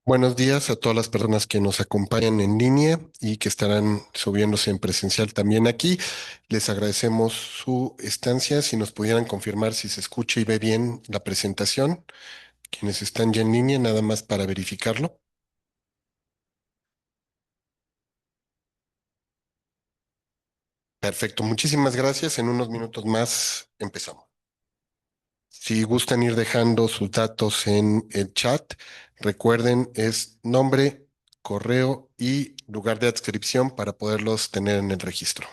Buenos días a todas las personas que nos acompañan en línea y que estarán subiéndose en presencial también aquí. Les agradecemos su estancia. Si nos pudieran confirmar si se escucha y ve bien la presentación, quienes están ya en línea, nada más para verificarlo. Perfecto, muchísimas gracias. En unos minutos más empezamos. Si gustan ir dejando sus datos en el chat, recuerden es nombre, correo y lugar de adscripción para poderlos tener en el registro.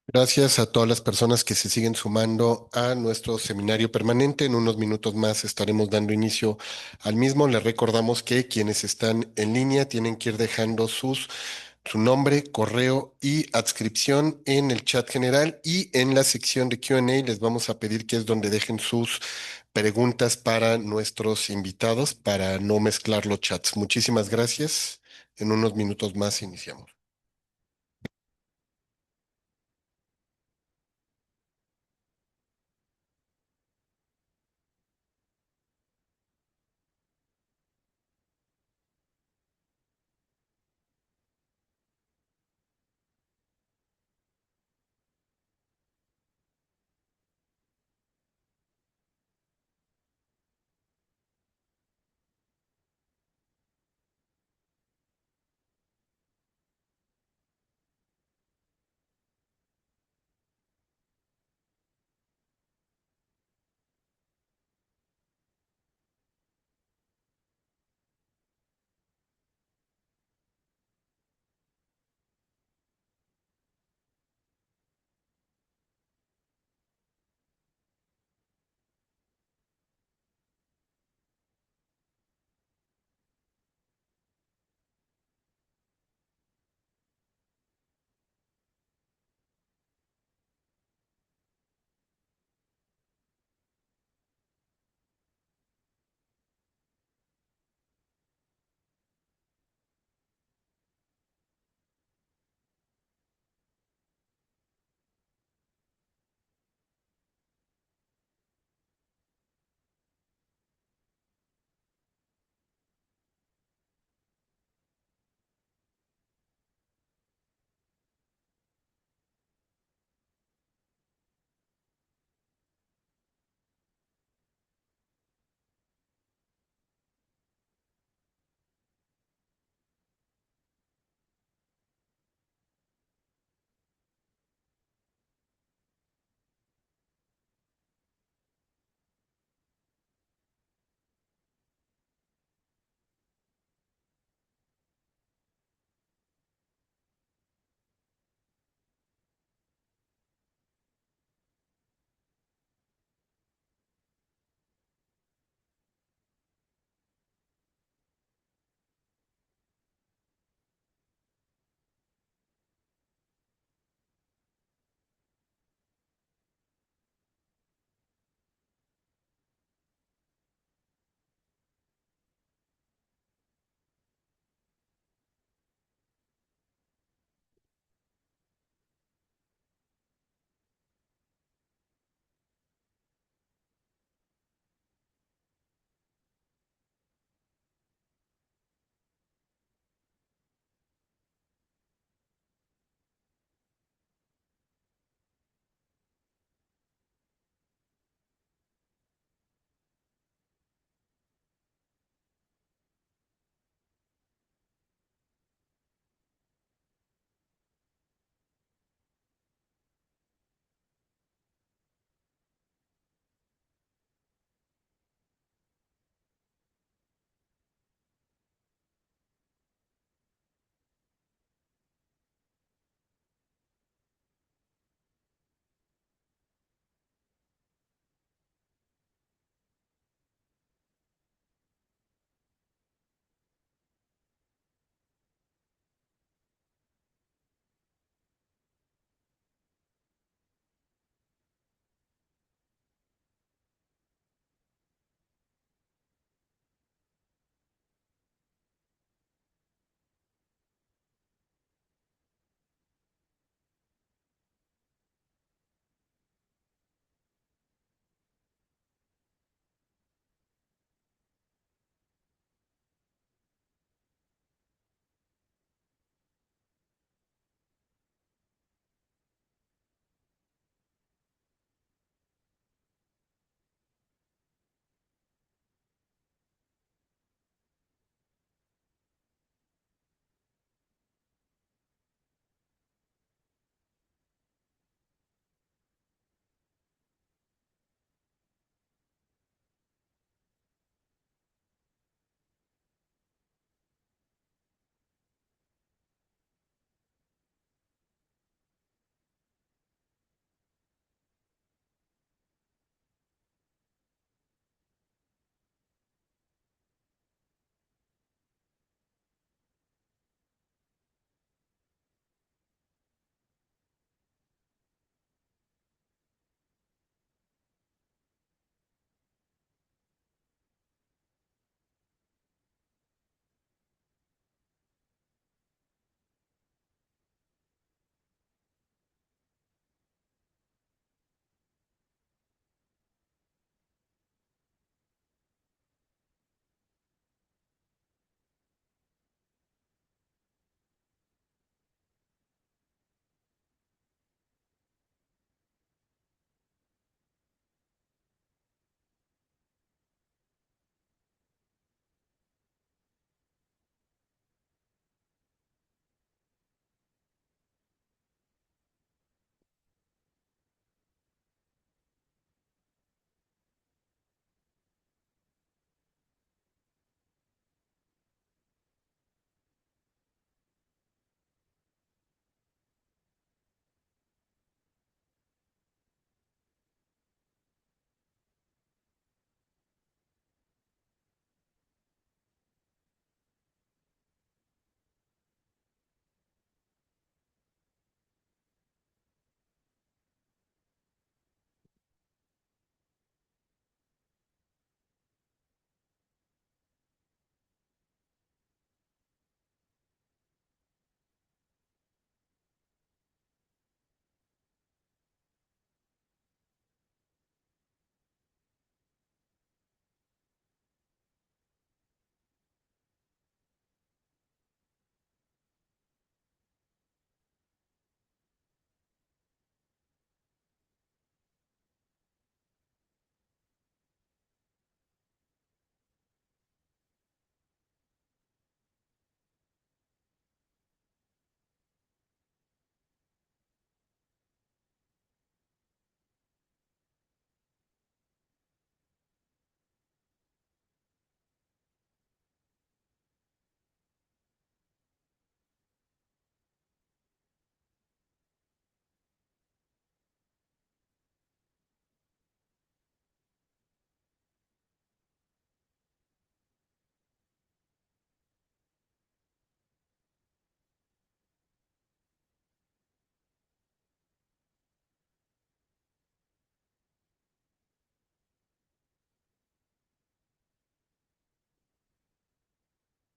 Gracias a todas las personas que se siguen sumando a nuestro seminario permanente. En unos minutos más estaremos dando inicio al mismo. Les recordamos que quienes están en línea tienen que ir dejando su nombre, correo y adscripción en el chat general y en la sección de Q&A les vamos a pedir que es donde dejen sus preguntas para nuestros invitados para no mezclar los chats. Muchísimas gracias. En unos minutos más iniciamos.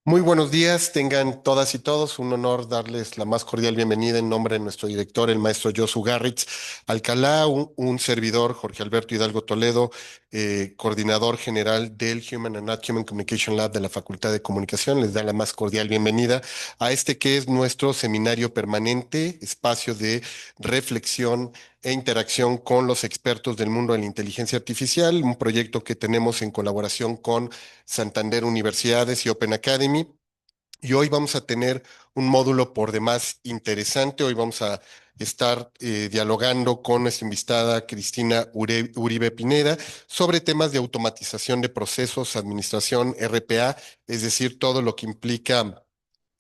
Muy buenos días, tengan todas y todos. Un honor darles la más cordial bienvenida en nombre de nuestro director, el maestro Josu Garritz Alcalá, un servidor, Jorge Alberto Hidalgo Toledo, coordinador general del Human and Not Human Communication Lab de la Facultad de Comunicación. Les da la más cordial bienvenida a este que es nuestro seminario permanente, espacio de reflexión e interacción con los expertos del mundo de la inteligencia artificial, un proyecto que tenemos en colaboración con Santander Universidades y Open Academy. Y hoy vamos a tener un módulo por demás interesante. Hoy vamos a estar dialogando con nuestra invitada Cristina Uribe Pineda sobre temas de automatización de procesos, administración, RPA, es decir, todo lo que implica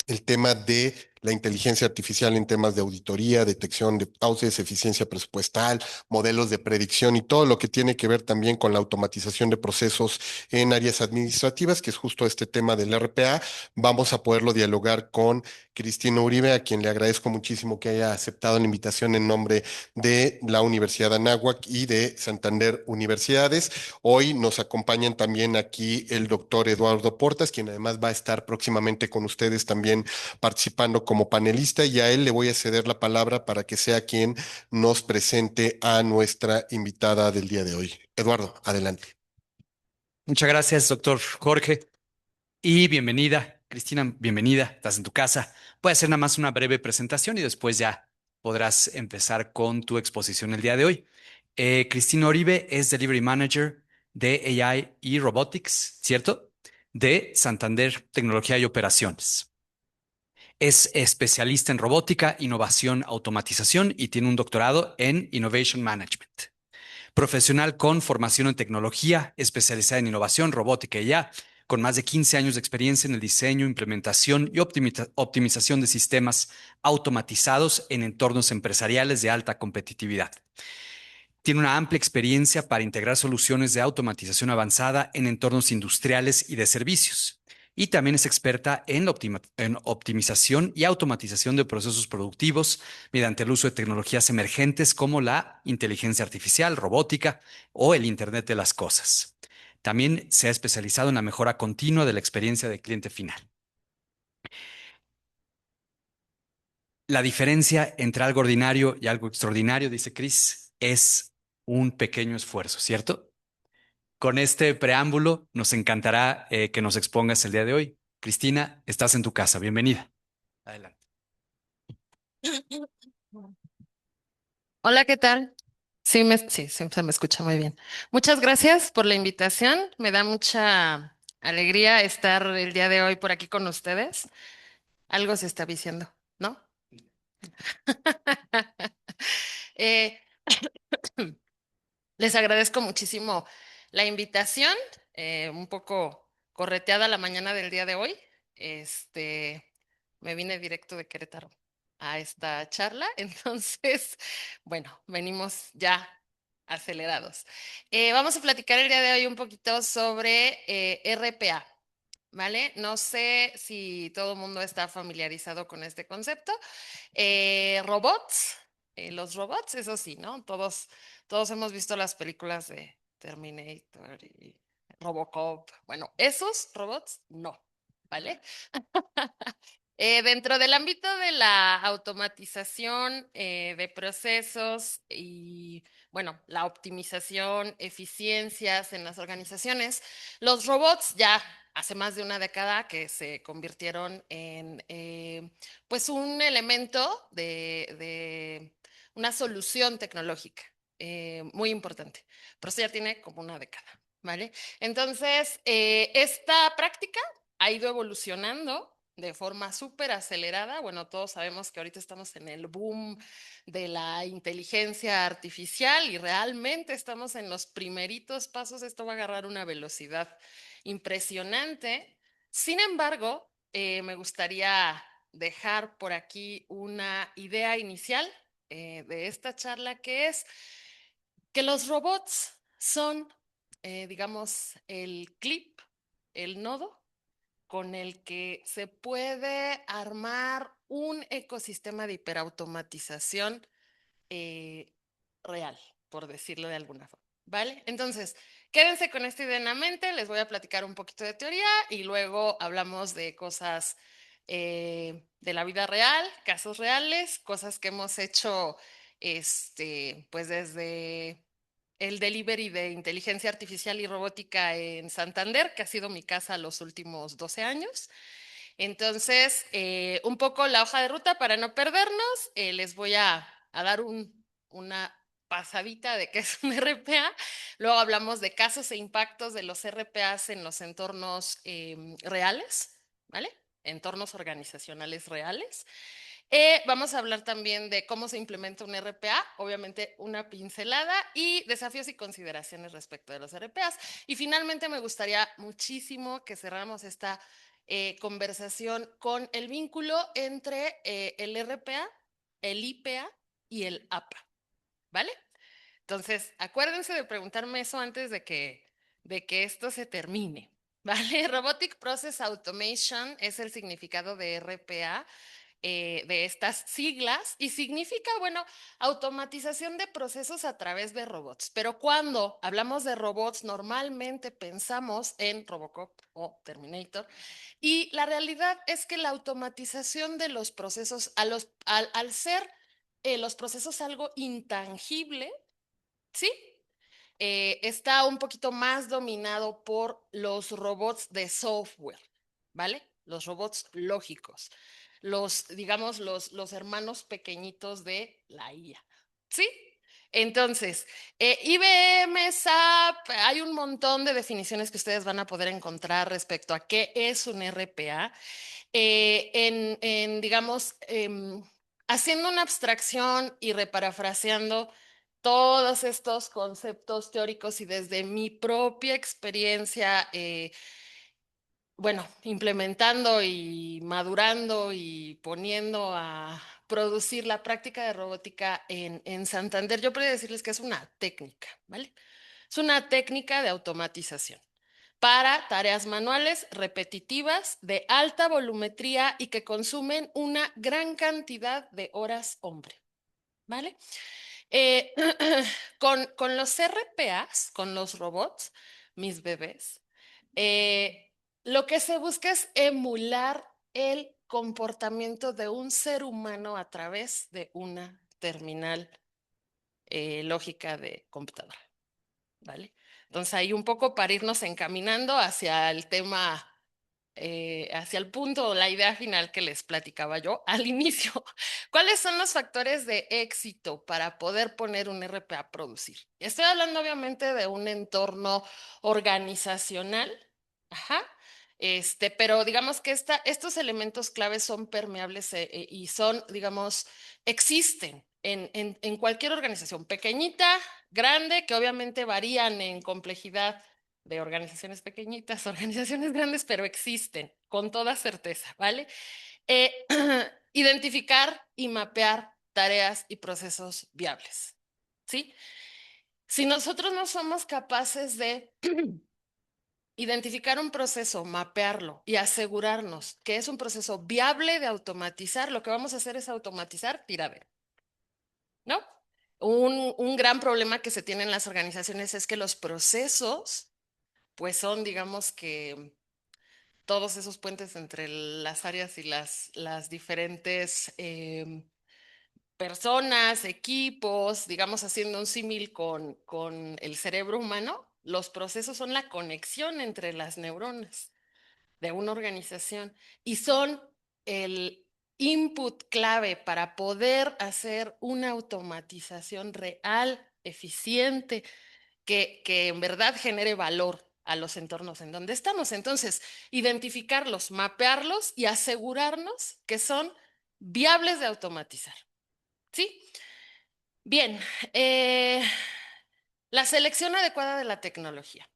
el tema de la inteligencia artificial en temas de auditoría, detección de fraudes, eficiencia presupuestal, modelos de predicción y todo lo que tiene que ver también con la automatización de procesos en áreas administrativas, que es justo este tema del RPA. Vamos a poderlo dialogar con Cristina Uribe, a quien le agradezco muchísimo que haya aceptado la invitación en nombre de la Universidad de Anáhuac y de Santander Universidades. Hoy nos acompañan también aquí el doctor Eduardo Portas, quien además va a estar próximamente con ustedes también participando como panelista, y a él le voy a ceder la palabra para que sea quien nos presente a nuestra invitada del día de hoy. Eduardo, adelante. Muchas gracias, doctor Jorge, y bienvenida. Cristina, bienvenida. Estás en tu casa. Voy a hacer nada más una breve presentación y después ya podrás empezar con tu exposición el día de hoy. Cristina Oribe es Delivery Manager de AI y Robotics, ¿cierto? De Santander Tecnología y Operaciones. Es especialista en robótica, innovación, automatización y tiene un doctorado en Innovation Management. Profesional con formación en tecnología, especializada en innovación, robótica y IA, con más de 15 años de experiencia en el diseño, implementación y optimización de sistemas automatizados en entornos empresariales de alta competitividad. Tiene una amplia experiencia para integrar soluciones de automatización avanzada en entornos industriales y de servicios. Y también es experta en optimización y automatización de procesos productivos mediante el uso de tecnologías emergentes como la inteligencia artificial, robótica o el Internet de las cosas. También se ha especializado en la mejora continua de la experiencia del cliente final. La diferencia entre algo ordinario y algo extraordinario, dice Chris, es un pequeño esfuerzo, ¿cierto? Con este preámbulo, nos encantará que nos expongas el día de hoy. Cristina, estás en tu casa. Bienvenida. Adelante. Hola, ¿qué tal? Sí, se me escucha muy bien. Muchas gracias por la invitación. Me da mucha alegría estar el día de hoy por aquí con ustedes. Algo se está diciendo, ¿no? Eh, Les agradezco muchísimo la invitación, un poco correteada la mañana del día de hoy. Este, Me vine directo de Querétaro a esta charla, entonces, bueno, venimos ya acelerados. Vamos a platicar el día de hoy un poquito sobre RPA, ¿vale? No sé si todo el mundo está familiarizado con este concepto. Robots, los robots, eso sí, ¿no? Todos hemos visto las películas de Terminator y Robocop. Bueno, esos robots no, ¿vale? Dentro del ámbito de la automatización de procesos y, bueno, la optimización, eficiencias en las organizaciones, los robots ya hace más de una década que se convirtieron en, pues, un elemento de una solución tecnológica muy importante. Pero eso ya tiene como una década, ¿vale? Entonces, esta práctica ha ido evolucionando de forma súper acelerada. Bueno, todos sabemos que ahorita estamos en el boom de la inteligencia artificial y realmente estamos en los primeritos pasos. Esto va a agarrar una velocidad impresionante. Sin embargo, me gustaría dejar por aquí una idea inicial de esta charla, que es que los robots son, digamos, el clip, el nodo con el que se puede armar un ecosistema de hiperautomatización eh, real, por decirlo de alguna forma. ¿vale? Entonces, quédense con esta idea en la mente, les voy a platicar un poquito de teoría y luego hablamos de cosas de la vida real, casos reales, cosas que hemos hecho, pues desde el delivery de inteligencia artificial y robótica en Santander, que ha sido mi casa los últimos 12 años. Entonces, un poco la hoja de ruta para no perdernos, les voy a dar una pasadita de qué es un RPA. Luego hablamos de casos e impactos de los RPAs en los entornos reales, ¿vale? Entornos organizacionales reales. Vamos a hablar también de cómo se implementa un RPA, obviamente una pincelada y desafíos y consideraciones respecto de los RPAs. Y finalmente me gustaría muchísimo que cerráramos esta conversación con el vínculo entre el RPA, el IPA y el APA, ¿vale? Entonces, acuérdense de preguntarme eso antes de que esto se termine, ¿vale? Robotic Process Automation es el significado de RPA, de estas siglas, y significa, bueno, automatización de procesos a través de robots. Pero cuando hablamos de robots, normalmente pensamos en Robocop o Terminator, y la realidad es que la automatización de los procesos, al ser los procesos algo intangible, ¿sí? Está un poquito más dominado por los robots de software, ¿vale? Los robots lógicos, digamos, los hermanos pequeñitos de la IA, ¿sí? Entonces, IBM, SAP, hay un montón de definiciones que ustedes van a poder encontrar respecto a qué es un RPA. Digamos, haciendo una abstracción y reparafraseando todos estos conceptos teóricos y desde mi propia experiencia, bueno, implementando y madurando y poniendo a producir la práctica de robótica en Santander, yo podría decirles que es una técnica, ¿vale? Es una técnica de automatización para tareas manuales repetitivas de alta volumetría y que consumen una gran cantidad de horas hombre, ¿vale? Eh, con los RPAs, con los robots, mis bebés, lo que se busca es emular el comportamiento de un ser humano a través de una terminal lógica de computadora, ¿vale? Entonces ahí un poco para irnos encaminando hacia el tema, hacia el punto o la idea final que les platicaba yo al inicio. ¿Cuáles son los factores de éxito para poder poner un RP a producir? Estoy hablando obviamente de un entorno organizacional, ajá, pero digamos que estos elementos claves son permeables y son, digamos, existen en cualquier organización, pequeñita, grande, que obviamente varían en complejidad de organizaciones pequeñitas, organizaciones grandes, pero existen con toda certeza, ¿vale? Eh, Identificar y mapear tareas y procesos viables, ¿sí? Si nosotros no somos capaces de identificar un proceso, mapearlo y asegurarnos que es un proceso viable de automatizar, lo que vamos a hacer es automatizar tiradero, ¿no? Un gran problema que se tiene en las organizaciones es que los procesos, pues son, digamos que todos esos puentes entre las áreas y las diferentes personas, equipos, digamos, haciendo un símil con el cerebro humano, los procesos son la conexión entre las neuronas de una organización y son el input clave para poder hacer una automatización real, eficiente, que en verdad genere valor a los entornos en donde estamos. Entonces, identificarlos, mapearlos y asegurarnos que son viables de automatizar. ¿Sí? Bien, la selección adecuada de la tecnología.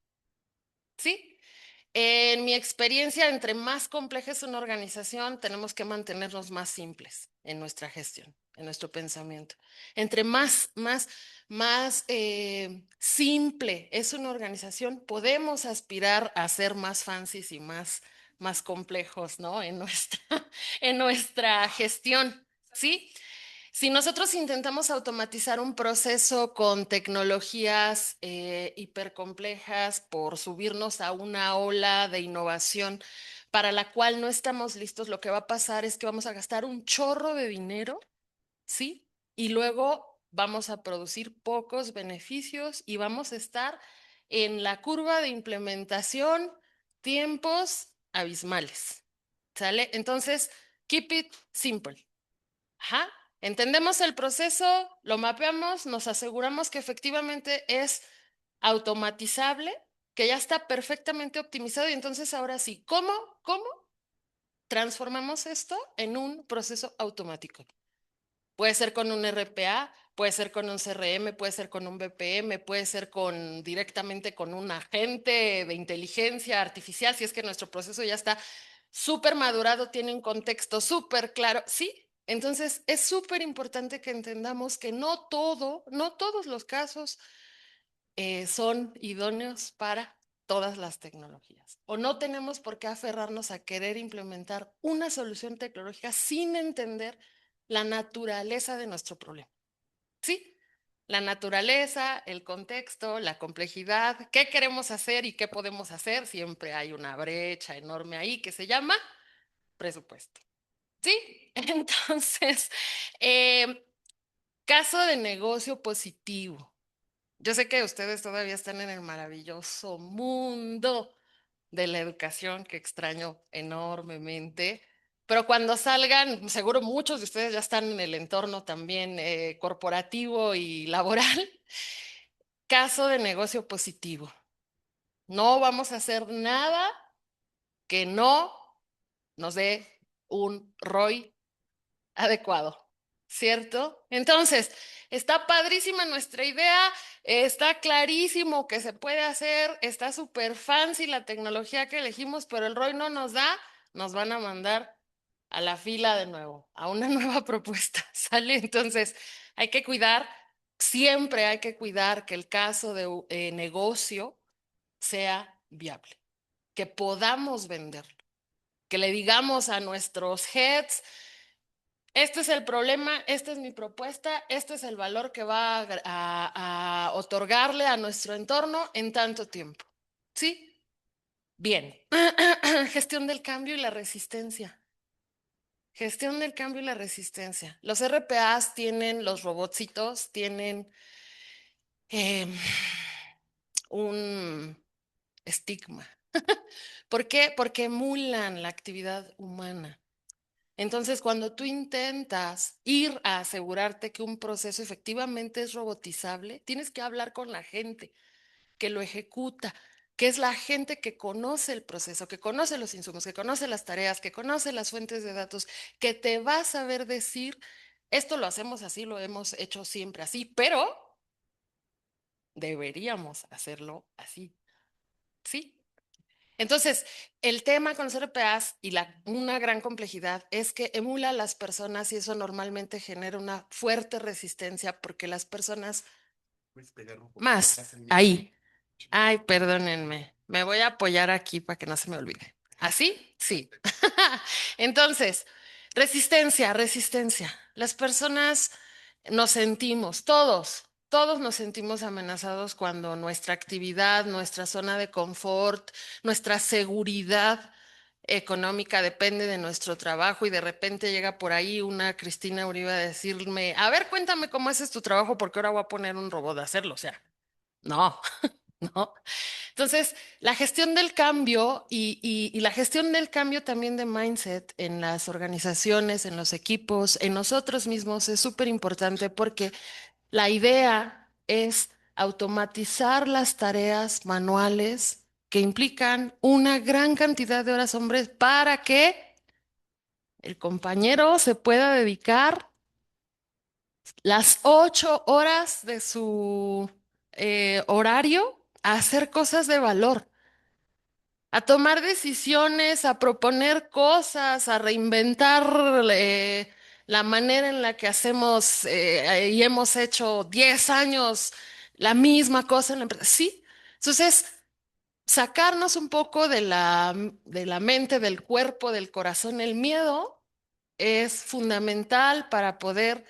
¿Sí? En mi experiencia, entre más compleja es una organización, tenemos que mantenernos más simples en nuestra gestión, en nuestro pensamiento. Entre más simple es una organización, podemos aspirar a ser más fancies y más complejos, ¿no? En nuestra gestión, ¿sí? Si nosotros intentamos automatizar un proceso con tecnologías hipercomplejas por subirnos a una ola de innovación para la cual no estamos listos, lo que va a pasar es que vamos a gastar un chorro de dinero, ¿sí? Y luego vamos a producir pocos beneficios y vamos a estar en la curva de implementación tiempos abismales, ¿sale? Entonces, keep it simple. Ajá. Entendemos el proceso, lo mapeamos, nos aseguramos que efectivamente es automatizable, que ya está perfectamente optimizado y entonces ahora sí, ¿cómo transformamos esto en un proceso automático? Puede ser con un RPA, puede ser con un CRM, puede ser con un BPM, puede ser directamente con un agente de inteligencia artificial, si es que nuestro proceso ya está súper madurado, tiene un contexto súper claro. Sí, entonces es súper importante que entendamos que no todos los casos son idóneos para todas las tecnologías. O no tenemos por qué aferrarnos a querer implementar una solución tecnológica sin entender la naturaleza de nuestro problema. ¿Sí? La naturaleza, el contexto, la complejidad, qué queremos hacer y qué podemos hacer. Siempre hay una brecha enorme ahí que se llama presupuesto. ¿Sí? Entonces, caso de negocio positivo. Yo sé que ustedes todavía están en el maravilloso mundo de la educación que extraño enormemente, pero cuando salgan, seguro muchos de ustedes ya están en el entorno también corporativo y laboral. Caso de negocio positivo. No vamos a hacer nada que no nos dé un ROI adecuado, ¿cierto? Entonces, está padrísima nuestra idea, está clarísimo que se puede hacer, está súper fancy la tecnología que elegimos, pero el ROI no nos da, nos van a mandar a la fila de nuevo, a una nueva propuesta, ¿sale? Entonces, hay que cuidar, siempre hay que cuidar que el caso de negocio sea viable, que podamos venderlo, que le digamos a nuestros heads, este es el problema, esta es mi propuesta, este es el valor que va a otorgarle a nuestro entorno en tanto tiempo. ¿Sí? Bien. Gestión del cambio y la resistencia. Gestión del cambio y la resistencia. Los RPAs tienen, los robotcitos tienen eh, un estigma. ¿Por qué? Porque emulan la actividad humana. Entonces, cuando tú intentas ir a asegurarte que un proceso efectivamente es robotizable, tienes que hablar con la gente que lo ejecuta, que es la gente que conoce el proceso, que conoce los insumos, que conoce las tareas, que conoce las fuentes de datos, que te va a saber decir, esto lo hacemos así, lo hemos hecho siempre así, pero deberíamos hacerlo así, ¿sí? Entonces, el tema con los RPAs y una gran complejidad es que emula a las personas y eso normalmente genera una fuerte resistencia porque las personas más ahí. Ay, perdónenme. Me voy a apoyar aquí para que no se me olvide. ¿Así? Sí. Entonces, resistencia. Las personas nos sentimos, todos nos sentimos amenazados cuando nuestra actividad, nuestra zona de confort, nuestra seguridad económica depende de nuestro trabajo y de repente llega por ahí una Cristina Uribe a decirme, a ver, cuéntame cómo haces tu trabajo porque ahora voy a poner un robot a hacerlo. O sea, no, no. Entonces, la gestión del cambio y la gestión del cambio también de mindset en las organizaciones, en los equipos, en nosotros mismos es súper importante porque la idea es automatizar las tareas manuales que implican una gran cantidad de horas hombres para que el compañero se pueda dedicar las 8 horas de su horario a hacer cosas de valor, a tomar decisiones, a proponer cosas, a reinventar la manera en la que hacemos y hemos hecho 10 años la misma cosa en la empresa. Sí, entonces sacarnos un poco de la mente, del cuerpo, del corazón, el miedo es fundamental para poder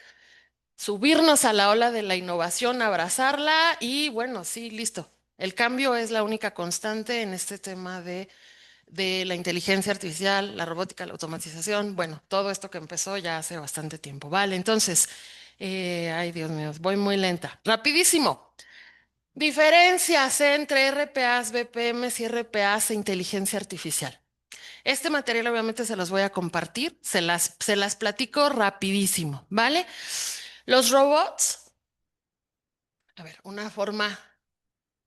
subirnos a la ola de la innovación, abrazarla y bueno, sí, listo. El cambio es la única constante en este tema de la inteligencia artificial, la robótica, la automatización, bueno, todo esto que empezó ya hace bastante tiempo. Vale, entonces, ay Dios mío, voy muy lenta. Rapidísimo. Diferencias entre RPAs, BPMs y RPAs e inteligencia artificial. Este material obviamente se los voy a compartir, se las platico rapidísimo, ¿vale? Los robots, a ver, una forma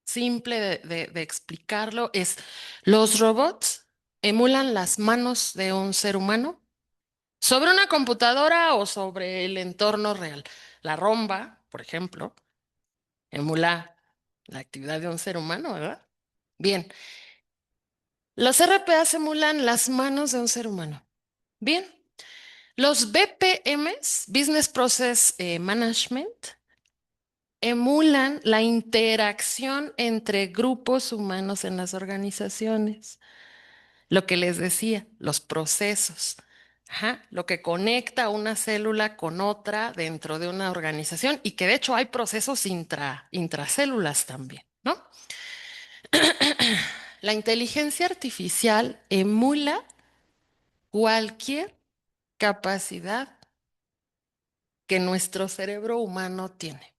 simple de explicarlo es, los robots emulan las manos de un ser humano sobre una computadora o sobre el entorno real. La romba, por ejemplo, emula la actividad de un ser humano, ¿verdad? Bien, los RPA emulan las manos de un ser humano. Bien, los BPMs, Business Process Management, emulan la interacción entre grupos humanos en las organizaciones. Lo que les decía, los procesos. Ajá, lo que conecta una célula con otra dentro de una organización y que de hecho hay procesos intracélulas también, ¿no? La inteligencia artificial emula cualquier capacidad que nuestro cerebro humano tiene.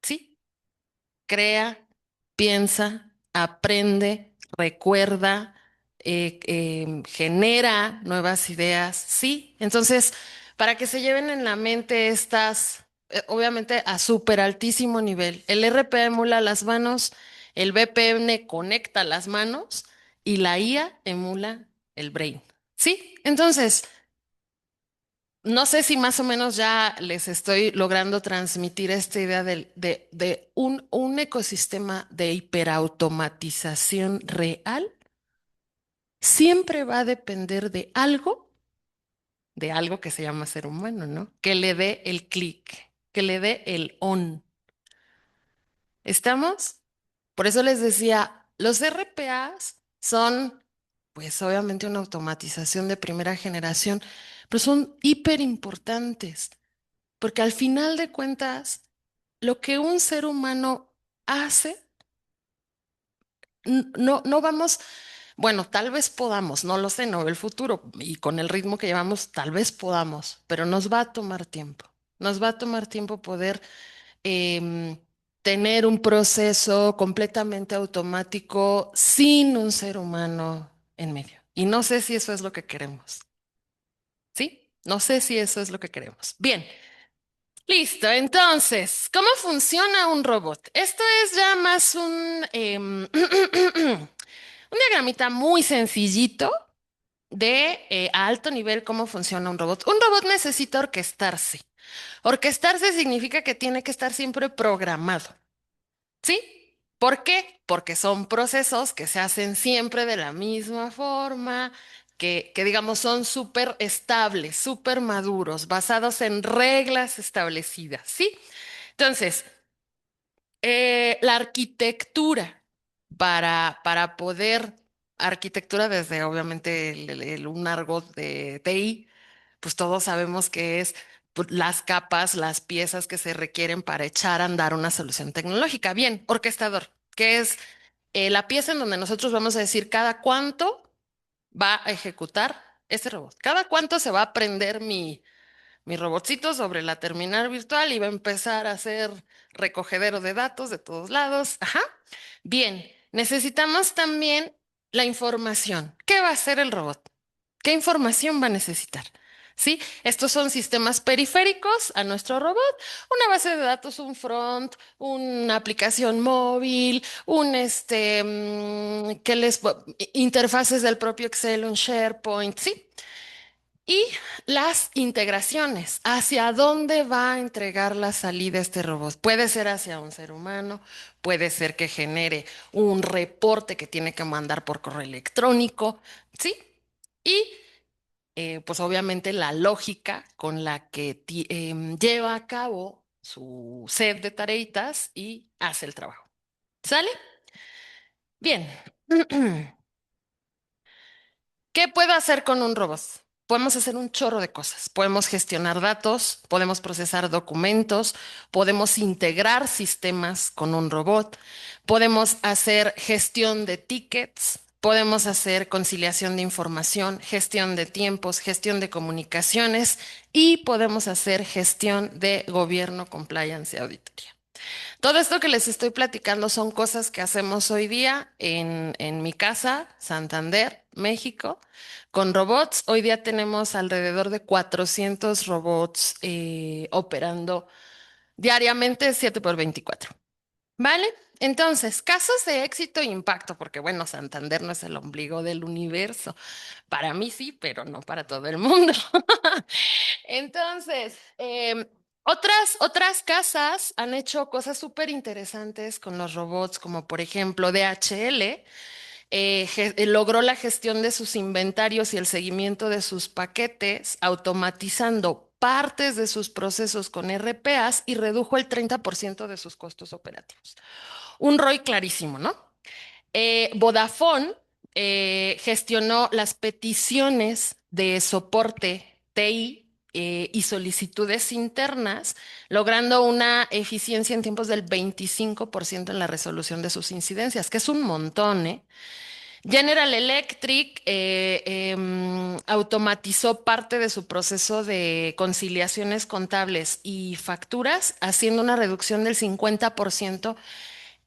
¿Sí? Crea, piensa, aprende, recuerda, genera nuevas ideas, ¿sí? Entonces, para que se lleven en la mente estas, obviamente a súper altísimo nivel, el RP emula las manos, el VPN conecta las manos y la IA emula el brain, ¿sí? Entonces, no sé si más o menos ya les estoy logrando transmitir esta idea de un ecosistema de hiperautomatización real. Siempre va a depender de algo que se llama ser humano, ¿no? Que le dé el clic, que le dé el on. ¿Estamos? Por eso les decía, los RPAs son, pues obviamente una automatización de primera generación, pero son hiper importantes. Porque al final de cuentas, lo que un ser humano hace, no vamos, bueno, tal vez podamos, no lo sé, no veo el futuro, y con el ritmo que llevamos, tal vez podamos, pero nos va a tomar tiempo. Nos va a tomar tiempo poder em, tener un proceso completamente automático sin un ser humano en medio. Y no sé si eso es lo que queremos. ¿Sí? No sé si eso es lo que queremos. Bien. Listo, entonces, ¿cómo funciona un robot? Esto es ya más un diagramita muy sencillito de a alto nivel cómo funciona un robot. Un robot necesita orquestarse. Orquestarse significa que tiene que estar siempre programado. ¿Sí? ¿Por qué? Porque son procesos que se hacen siempre de la misma forma, que digamos son súper estables, súper maduros, basados en reglas establecidas, ¿sí? Entonces, la arquitectura para poder, arquitectura desde obviamente un argot de TI, pues todos sabemos que es pues, las capas, las piezas que se requieren para echar a andar una solución tecnológica. Bien, orquestador, que es la pieza en donde nosotros vamos a decir cada cuánto va a ejecutar este robot, cada cuánto se va a prender mi robotcito sobre la terminal virtual y va a empezar a hacer recogedero de datos de todos lados. Ajá. Bien, necesitamos también la información. ¿Qué va a hacer el robot? ¿Qué información va a necesitar? ¿Sí? Estos son sistemas periféricos a nuestro robot, una base de datos, un front, una aplicación móvil, interfaces del propio Excel, un SharePoint, ¿sí? Y las integraciones, ¿hacia dónde va a entregar la salida este robot? Puede ser hacia un ser humano, puede ser que genere un reporte que tiene que mandar por correo electrónico, ¿sí? Y pues obviamente la lógica con la que lleva a cabo su set de tareitas y hace el trabajo. ¿Sale? Bien. ¿Qué puedo hacer con un robot? podemos hacer un chorro de cosas. Podemos gestionar datos, podemos procesar documentos, podemos integrar sistemas con un robot, podemos hacer gestión de tickets, podemos hacer conciliación de información, gestión de tiempos, gestión de comunicaciones y podemos hacer gestión de gobierno, compliance y auditoría. Todo esto que les estoy platicando son cosas que hacemos hoy día en mi casa, Santander, México, con robots. Hoy día tenemos alrededor de 400 robots operando diariamente 7 por 24. ¿Vale? Entonces, casos de éxito e impacto, porque bueno, Santander no es el ombligo del universo. Para mí sí, pero no para todo el mundo. Entonces, otras casas han hecho cosas súper interesantes con los robots, como por ejemplo DHL, logró la gestión de sus inventarios y el seguimiento de sus paquetes, automatizando partes de sus procesos con RPAs y redujo el 30% de sus costos operativos. Un ROI clarísimo, ¿no? Vodafone gestionó las peticiones de soporte TI y solicitudes internas, logrando una eficiencia en tiempos del 25% en la resolución de sus incidencias, que es un montón, ¿eh? General Electric automatizó parte de su proceso de conciliaciones contables y facturas, haciendo una reducción del 50%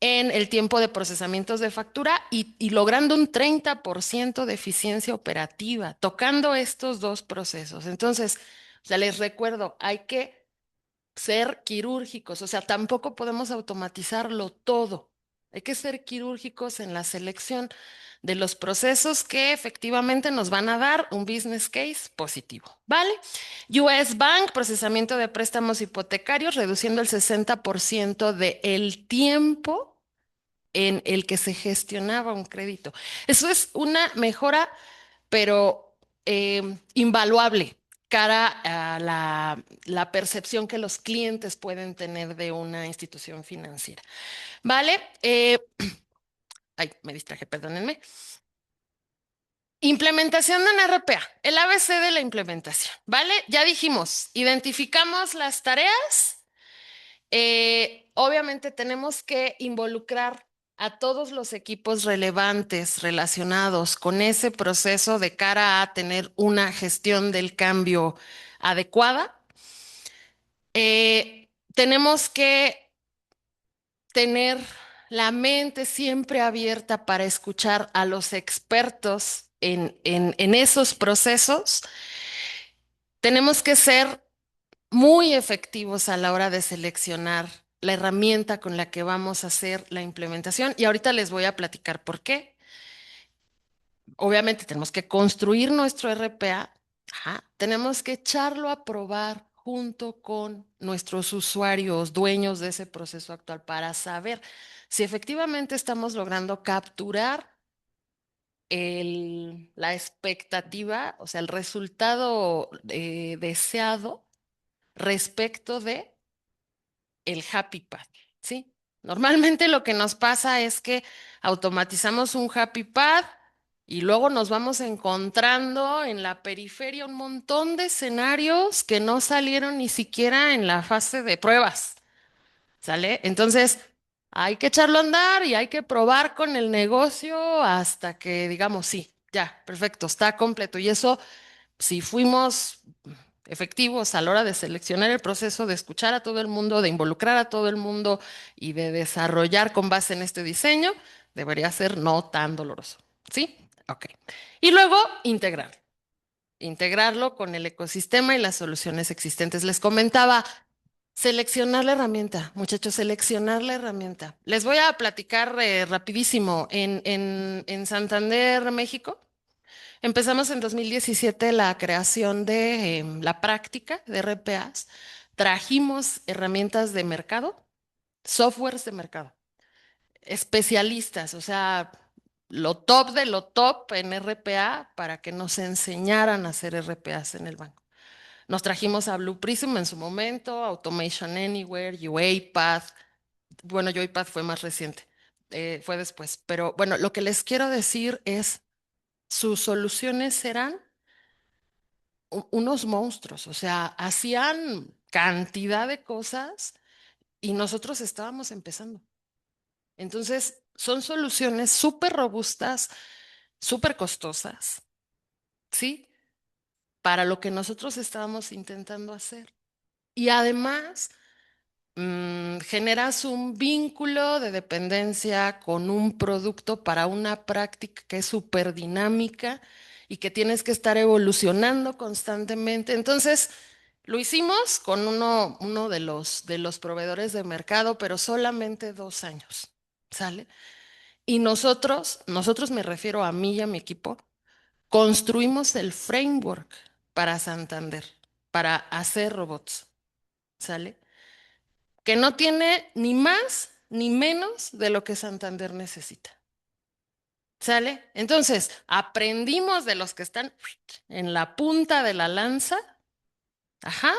en el tiempo de procesamientos de factura y logrando un 30% de eficiencia operativa, tocando estos dos procesos. Entonces, o sea, les recuerdo, hay que ser quirúrgicos, o sea, tampoco podemos automatizarlo todo. Hay que ser quirúrgicos en la selección de los procesos que efectivamente nos van a dar un business case positivo, ¿vale? US Bank, procesamiento de préstamos hipotecarios, reduciendo el 60% del tiempo en el que se gestionaba un crédito. Eso es una mejora, pero invaluable cara a la percepción que los clientes pueden tener de una institución financiera. ¿Vale? Ay, me distraje, perdónenme. Implementación de un RPA, el ABC de la implementación, ¿vale? Ya dijimos, identificamos las tareas. Obviamente tenemos que involucrar a todos los equipos relevantes relacionados con ese proceso de cara a tener una gestión del cambio adecuada. Tenemos que tener la mente siempre abierta para escuchar a los expertos en esos procesos. Tenemos que ser muy efectivos a la hora de seleccionar la herramienta con la que vamos a hacer la implementación. Y ahorita les voy a platicar por qué. Obviamente tenemos que construir nuestro RPA. Ajá. Tenemos que echarlo a probar junto con nuestros usuarios, dueños de ese proceso actual, para saber si efectivamente estamos logrando capturar la expectativa, o sea, el resultado deseado respecto de el Happy Path, ¿sí? Normalmente lo que nos pasa es que automatizamos un Happy Path y luego nos vamos encontrando en la periferia un montón de escenarios que no salieron ni siquiera en la fase de pruebas, ¿sale? Entonces, hay que echarlo a andar y hay que probar con el negocio hasta que digamos, sí, ya, perfecto, está completo. Y eso, si fuimos efectivos a la hora de seleccionar el proceso, de escuchar a todo el mundo, de involucrar a todo el mundo y de desarrollar con base en este diseño, debería ser no tan doloroso. ¿Sí? Ok. Y luego integrar. Integrarlo con el ecosistema y las soluciones existentes. Les comentaba, seleccionar la herramienta, muchachos, seleccionar la herramienta. Les voy a platicar rapidísimo. En Santander, México, empezamos en 2017 la creación de la práctica de RPAs. Trajimos herramientas de mercado, softwares de mercado, especialistas, o sea, lo top de lo top en RPA para que nos enseñaran a hacer RPAs en el banco. Nos trajimos a Blue Prism en su momento, Automation Anywhere, UiPath. Bueno, UiPath fue más reciente, fue después. Pero bueno, lo que les quiero decir es, sus soluciones serán unos monstruos, o sea, hacían cantidad de cosas y nosotros estábamos empezando. Entonces, son soluciones súper robustas, súper costosas, ¿sí? Para lo que nosotros estábamos intentando hacer. Y además, generas un vínculo de dependencia con un producto para una práctica que es súper dinámica y que tienes que estar evolucionando constantemente. Entonces, lo hicimos con uno de los proveedores de mercado, pero solamente 2 años, ¿sale? Y nosotros me refiero a mí y a mi equipo, construimos el framework para Santander, para hacer robots, ¿sale? Que no tiene ni más ni menos de lo que Santander necesita. ¿Sale? Entonces, aprendimos de los que están en la punta de la lanza, ajá,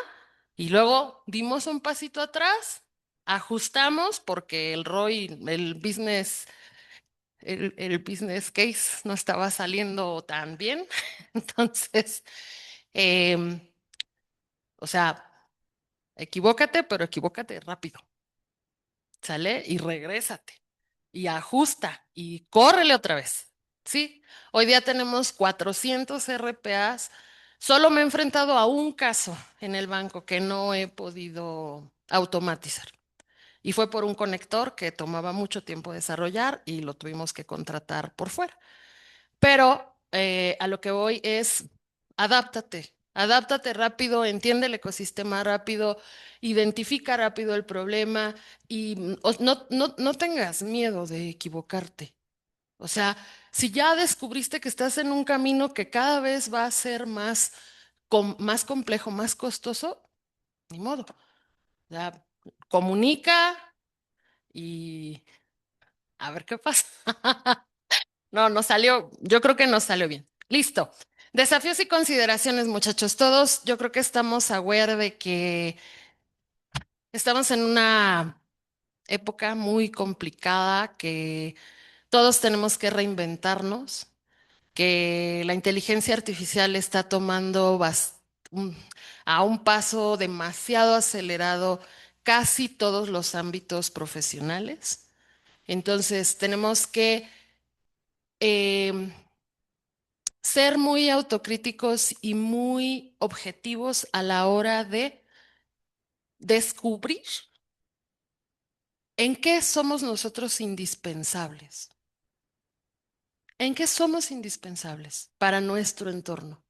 y luego dimos un pasito atrás, ajustamos porque el ROI, el business case no estaba saliendo tan bien. Entonces, em, o sea, equivócate, pero equivócate rápido, ¿sale? Y regrésate, y ajusta, y córrele otra vez, ¿sí? Hoy día tenemos 400 RPAs. Solo me he enfrentado a un caso en el banco que no he podido automatizar. Y fue por un conector que tomaba mucho tiempo desarrollar y lo tuvimos que contratar por fuera. Pero a lo que voy es, adáptate rápido, entiende el ecosistema rápido, identifica rápido el problema y no tengas miedo de equivocarte. O sea, si ya descubriste que estás en un camino que cada vez va a ser más complejo, más costoso, ni modo. Ya comunica y a ver qué pasa. No, no salió, yo creo que no salió bien. Listo. Desafíos y consideraciones, muchachos. Todos, yo creo que estamos aware de que estamos en una época muy complicada, que todos tenemos que reinventarnos, que la inteligencia artificial está tomando un- a un paso demasiado acelerado casi todos los ámbitos profesionales. Entonces, tenemos que em, ser muy autocríticos y muy objetivos a la hora de descubrir en qué somos nosotros indispensables, en qué somos indispensables para nuestro entorno.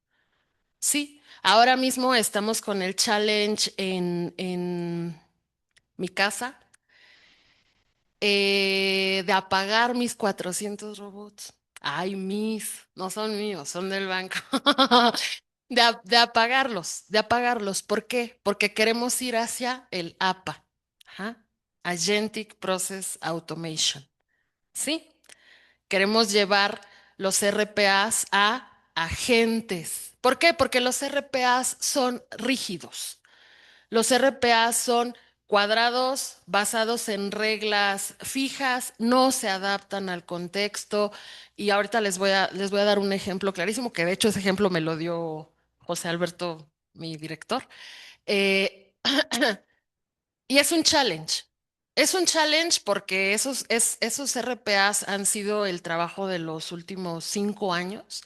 Sí, ahora mismo estamos con el challenge en mi casa de apagar mis 400 robots. Ay, no son míos, son del banco. De apagarlos. ¿Por qué? Porque queremos ir hacia el APA, ajá, Agentic Process Automation. ¿Sí? Queremos llevar los RPAs a agentes. ¿Por qué? Porque los RPAs son rígidos. Los RPAs son cuadrados basados en reglas fijas, no se adaptan al contexto. Y ahorita les voy a dar un ejemplo clarísimo, que de hecho ese ejemplo me lo dio José Alberto, mi director. Eh, y es un challenge. Es un challenge porque esos RPAs han sido el trabajo de los últimos 5 años,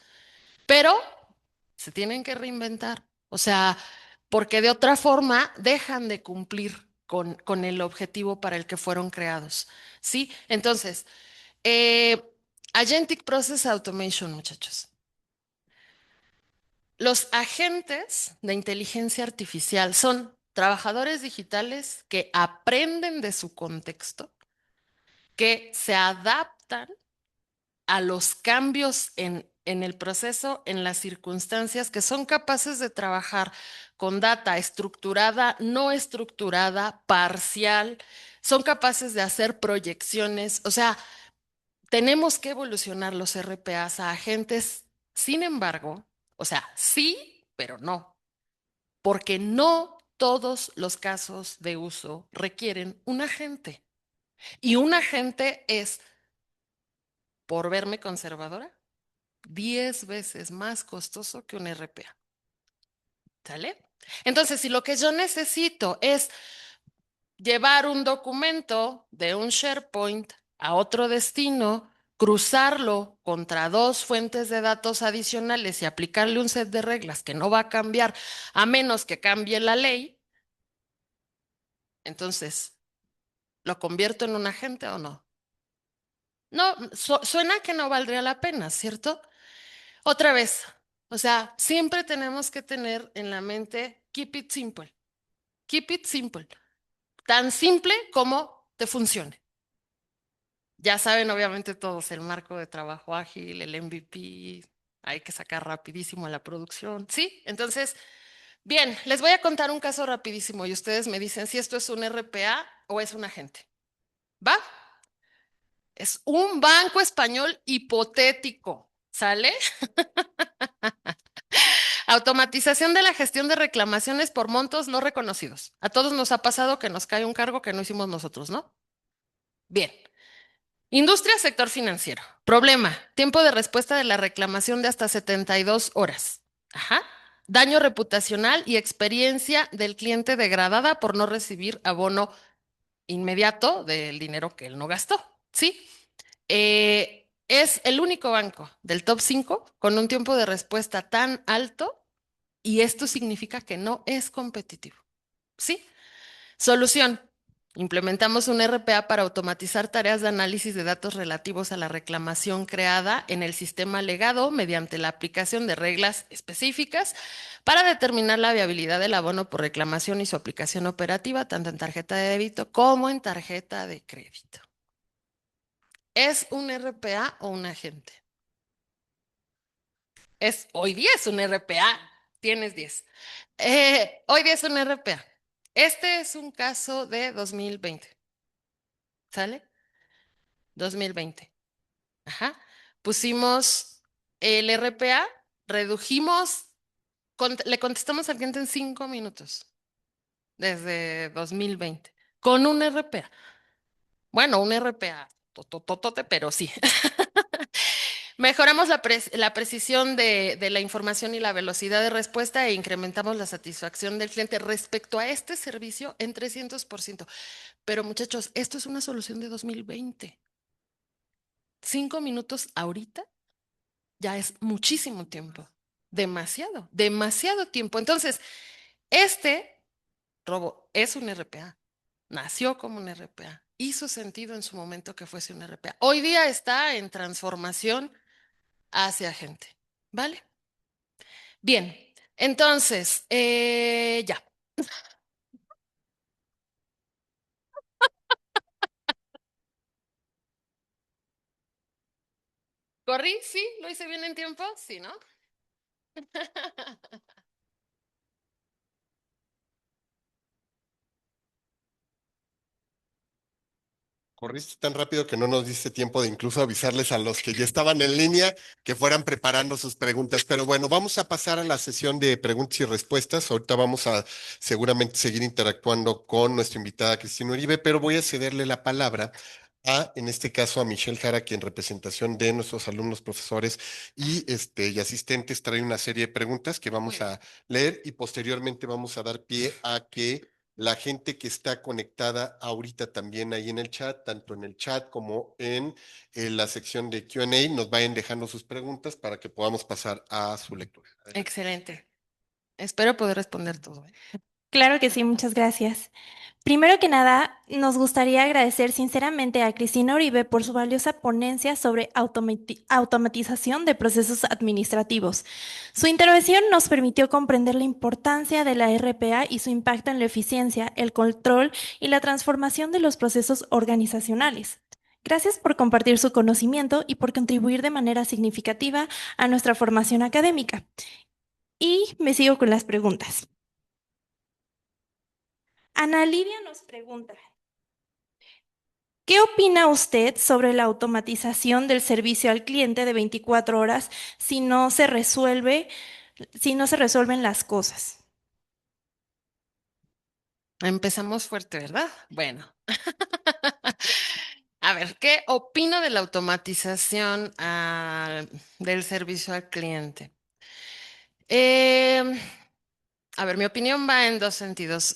pero se tienen que reinventar. O sea, porque de otra forma dejan de cumplir con el objetivo para el que fueron creados. ¿Sí? Entonces, eh, Agentic Process Automation, muchachos. Los agentes de inteligencia artificial son trabajadores digitales que aprenden de su contexto, que se adaptan a los cambios en el proceso, en las circunstancias, que son capaces de trabajar con data estructurada, no estructurada, parcial, son capaces de hacer proyecciones. O sea, tenemos que evolucionar los RPAs a agentes, sin embargo, o sea, sí, pero no, porque no todos los casos de uso requieren un agente. Y un agente es, por verme conservadora, 10 veces más costoso que un RPA. ¿Sale? Entonces, si lo que yo necesito es llevar un documento de un SharePoint a otro destino, cruzarlo contra dos fuentes de datos adicionales y aplicarle un set de reglas que no va a cambiar a menos que cambie la ley, entonces, ¿lo convierto en un agente o no? No, suena que no valdría la pena, ¿cierto? Otra vez, o sea, siempre tenemos que tener en la mente, keep it simple, keep it simple, tan simple como te funcione. Ya saben, obviamente todos, el marco de trabajo ágil, el MVP, hay que sacar rapidísimo a la producción, ¿sí? Entonces, bien, les voy a contar un caso rapidísimo y ustedes me dicen si esto es un RPA o es un agente. ¿Va? Es un banco español hipotético, ¿sale? Automatización de la gestión de reclamaciones por montos no reconocidos. A todos nos ha pasado que nos cae un cargo que no hicimos nosotros, ¿no? Bien. Industria, sector financiero. Problema, tiempo de respuesta de la reclamación de hasta 72 horas. Ajá. Daño reputacional y experiencia del cliente degradada por no recibir abono inmediato del dinero que él no gastó. ¿Sí? Es el único banco del top 5 con un tiempo de respuesta tan alto y esto significa que no es competitivo. ¿Sí? Solución. Implementamos un RPA para automatizar tareas de análisis de datos relativos a la reclamación creada en el sistema legado mediante la aplicación de reglas específicas para determinar la viabilidad del abono por reclamación y su aplicación operativa tanto en tarjeta de débito como en tarjeta de crédito. ¿Es un RPA o un agente? Hoy día es un RPA. Tienes 10. Hoy día es un RPA. Este es un caso de 2020. ¿Sale? 2020. Ajá. Pusimos el RPA, redujimos, le contestamos al cliente en 5 minutos desde 2020 con un RPA. Bueno, un RPA, tototote, pero sí. Mejoramos la precisión de la información y la velocidad de respuesta e incrementamos la satisfacción del cliente respecto a este servicio en 300%. Pero muchachos, esto es una solución de 2020. 5 minutos ahorita ya es muchísimo tiempo. Demasiado, demasiado tiempo. Entonces, este robo es un RPA. Nació como un RPA. Hizo sentido en su momento que fuese un RPA. Hoy día está en transformación hacia gente. ¿Vale? Bien. Entonces, ya. ¿Corrí? Sí, lo hice bien en tiempo. Sí, ¿no? Corriste tan rápido que no nos diste tiempo de incluso avisarles a los que ya estaban en línea que fueran preparando sus preguntas. Pero bueno, vamos a pasar a la sesión de preguntas y respuestas. Ahorita vamos a seguramente seguir interactuando con nuestra invitada Cristina Uribe, pero voy a cederle la palabra en este caso, a Michelle Jara, que en representación de nuestros alumnos, profesores y asistentes trae una serie de preguntas que vamos a leer y posteriormente vamos a dar pie a que la gente que está conectada ahorita también ahí en el chat, tanto en el chat como en la sección de Q&A, nos vayan dejando sus preguntas para que podamos pasar a su lectura. Adelante. Excelente. Espero poder responder todo. Claro que sí, muchas gracias. Primero que nada, nos gustaría agradecer sinceramente a Cristina Uribe por su valiosa ponencia sobre automatización de procesos administrativos. Su intervención nos permitió comprender la importancia de la RPA y su impacto en la eficiencia, el control y la transformación de los procesos organizacionales. Gracias por compartir su conocimiento y por contribuir de manera significativa a nuestra formación académica. Y me sigo con las preguntas. Ana Lidia nos pregunta, ¿qué opina usted sobre la automatización del servicio al cliente de 24 horas si no se resuelven las cosas? Empezamos fuerte, ¿verdad? Bueno. A ver, ¿qué opino de la automatización del servicio al cliente? A ver, mi opinión va en dos sentidos.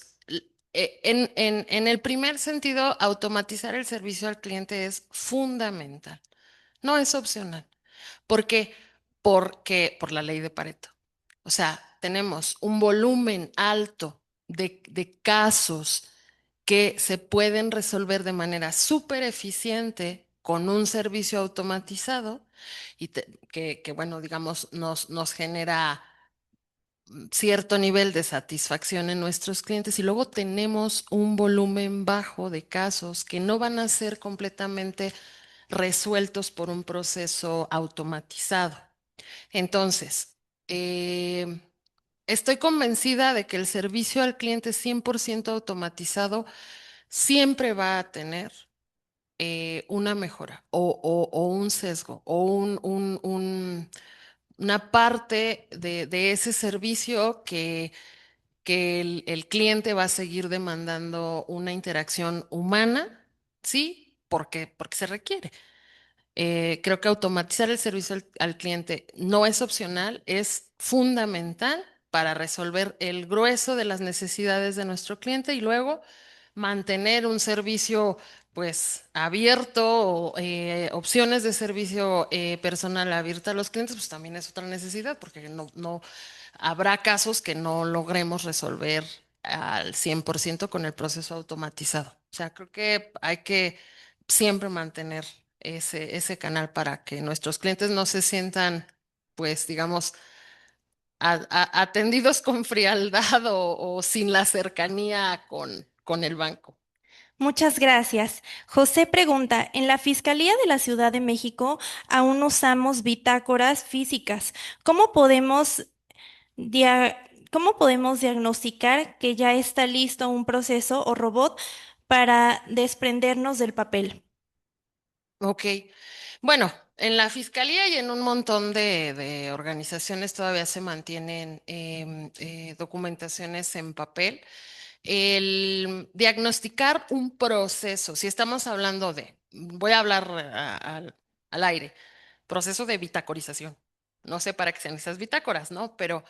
En el primer sentido, automatizar el servicio al cliente es fundamental, no es opcional. ¿Por qué? Porque por la ley de Pareto. O sea, tenemos un volumen alto de casos que se pueden resolver de manera súper eficiente con un servicio automatizado y bueno, digamos, nos genera cierto nivel de satisfacción en nuestros clientes y luego tenemos un volumen bajo de casos que no van a ser completamente resueltos por un proceso automatizado. Entonces, eh, estoy convencida de que el servicio al cliente 100% automatizado siempre va a tener una mejora o un sesgo o una parte de ese servicio que el cliente va a seguir demandando una interacción humana, ¿sí? Porque se requiere. Creo que automatizar el servicio al cliente no es opcional, es fundamental para resolver el grueso de las necesidades de nuestro cliente y luego mantener un servicio pues abierto o opciones de servicio personal abierta a los clientes, pues también es otra necesidad porque no habrá casos que no logremos resolver al 100% con el proceso automatizado. O sea, creo que hay que siempre mantener ese canal para que nuestros clientes no se sientan, pues, digamos, atendidos con frialdad o sin la cercanía con el banco. Muchas gracias. José pregunta, en la Fiscalía de la Ciudad de México aún usamos bitácoras físicas. ¿Cómo podemos dia- ¿cómo podemos diagnosticar que ya está listo un proceso o robot para desprendernos del papel? Ok. Bueno, en la fiscalía y en un montón de organizaciones todavía se mantienen documentaciones en papel. El diagnosticar un proceso, si estamos hablando voy a hablar al aire, proceso de bitacorización. No sé para qué sean esas bitácoras, ¿no? Pero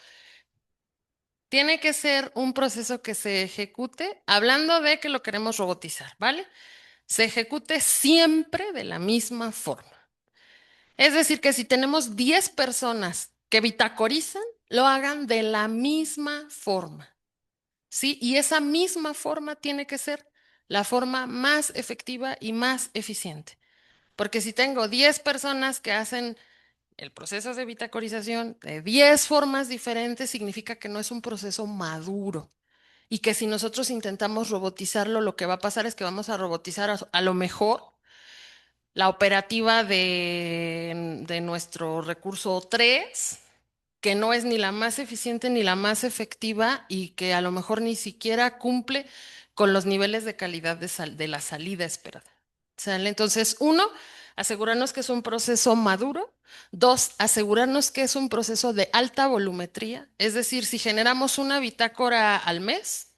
tiene que ser un proceso que se ejecute, hablando de que lo queremos robotizar, ¿vale? Se ejecute siempre de la misma forma. Es decir, que si tenemos 10 personas que bitacorizan, lo hagan de la misma forma, ¿sí? Y esa misma forma tiene que ser la forma más efectiva y más eficiente. Porque si tengo 10 personas que hacen el proceso de bitacorización de 10 formas diferentes, significa que no es un proceso maduro. Y que si nosotros intentamos robotizarlo, lo que va a pasar es que vamos a robotizar a lo mejor la operativa de nuestro recurso 3 que no es ni la más eficiente ni la más efectiva y que a lo mejor ni siquiera cumple con los niveles de calidad de la salida esperada. ¿Sale? Entonces, uno, asegurarnos que es un proceso maduro. Dos, asegurarnos que es un proceso de alta volumetría. Es decir, si generamos una bitácora al mes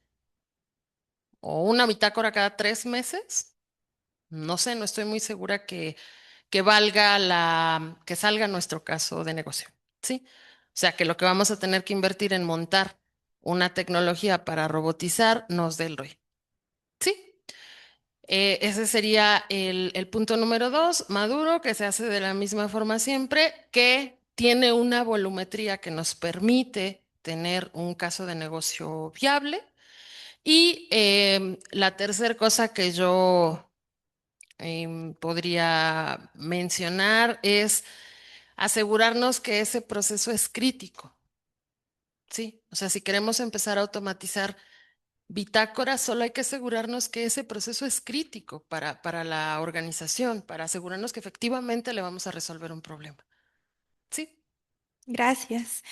o una bitácora cada 3 meses, no sé, no estoy muy segura que valga que salga nuestro caso de negocio, ¿sí? O sea, que lo que vamos a tener que invertir en montar una tecnología para robotizar nos dé el ROI, ¿sí? Ese sería el punto número dos, maduro, que se hace de la misma forma siempre, que tiene una volumetría que nos permite tener un caso de negocio viable. Y la tercera cosa que yo podría mencionar es asegurarnos que ese proceso es crítico, ¿sí? O sea, si queremos empezar a automatizar bitácoras, solo hay que asegurarnos que ese proceso es crítico para la organización, para asegurarnos que efectivamente le vamos a resolver un problema, ¿sí? Gracias.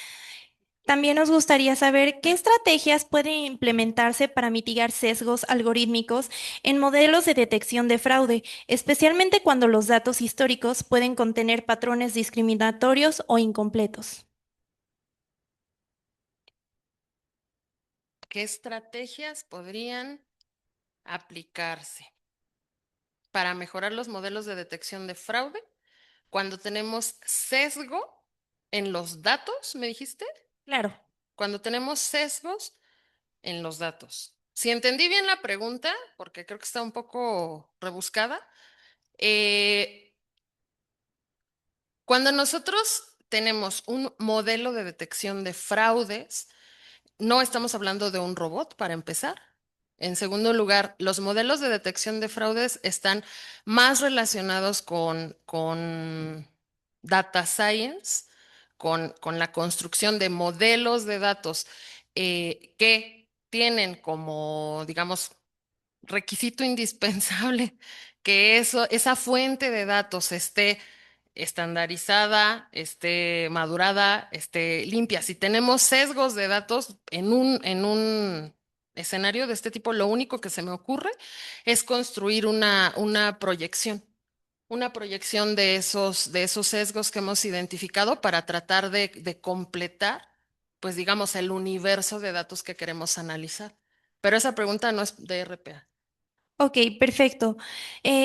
También nos gustaría saber qué estrategias pueden implementarse para mitigar sesgos algorítmicos en modelos de detección de fraude, especialmente cuando los datos históricos pueden contener patrones discriminatorios o incompletos. ¿Qué estrategias podrían aplicarse para mejorar los modelos de detección de fraude cuando tenemos sesgo en los datos, me dijiste? Claro. cuando tenemos sesgos en los datos. Si entendí bien la pregunta, porque creo que está un poco rebuscada, cuando nosotros tenemos un modelo de detección de fraudes, no estamos hablando de un robot para empezar. En segundo lugar, los modelos de detección de fraudes están más relacionados con data science, con la construcción de modelos de datos que tienen como, digamos, requisito indispensable que esa fuente de datos esté estandarizada, esté madurada, esté limpia. Si tenemos sesgos de datos en un escenario de este tipo, lo único que se me ocurre es construir una proyección de esos sesgos que hemos identificado para tratar de completar, pues digamos, el universo de datos que queremos analizar. Pero esa pregunta no es de RPA. Ok, perfecto.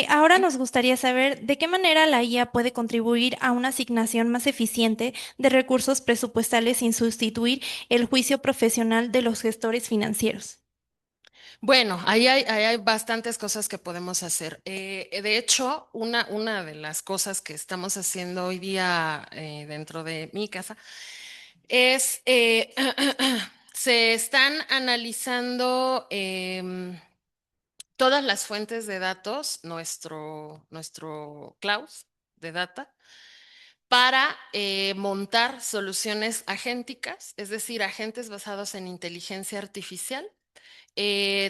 Ahora nos gustaría saber de qué manera la IA puede contribuir a una asignación más eficiente de recursos presupuestales sin sustituir el juicio profesional de los gestores financieros. Bueno, ahí hay bastantes cosas que podemos hacer. De hecho, una de las cosas que estamos haciendo hoy día dentro de mi casa es, se están analizando todas las fuentes de datos, nuestro cloud de data, para montar soluciones agénticas, es decir, agentes basados en inteligencia artificial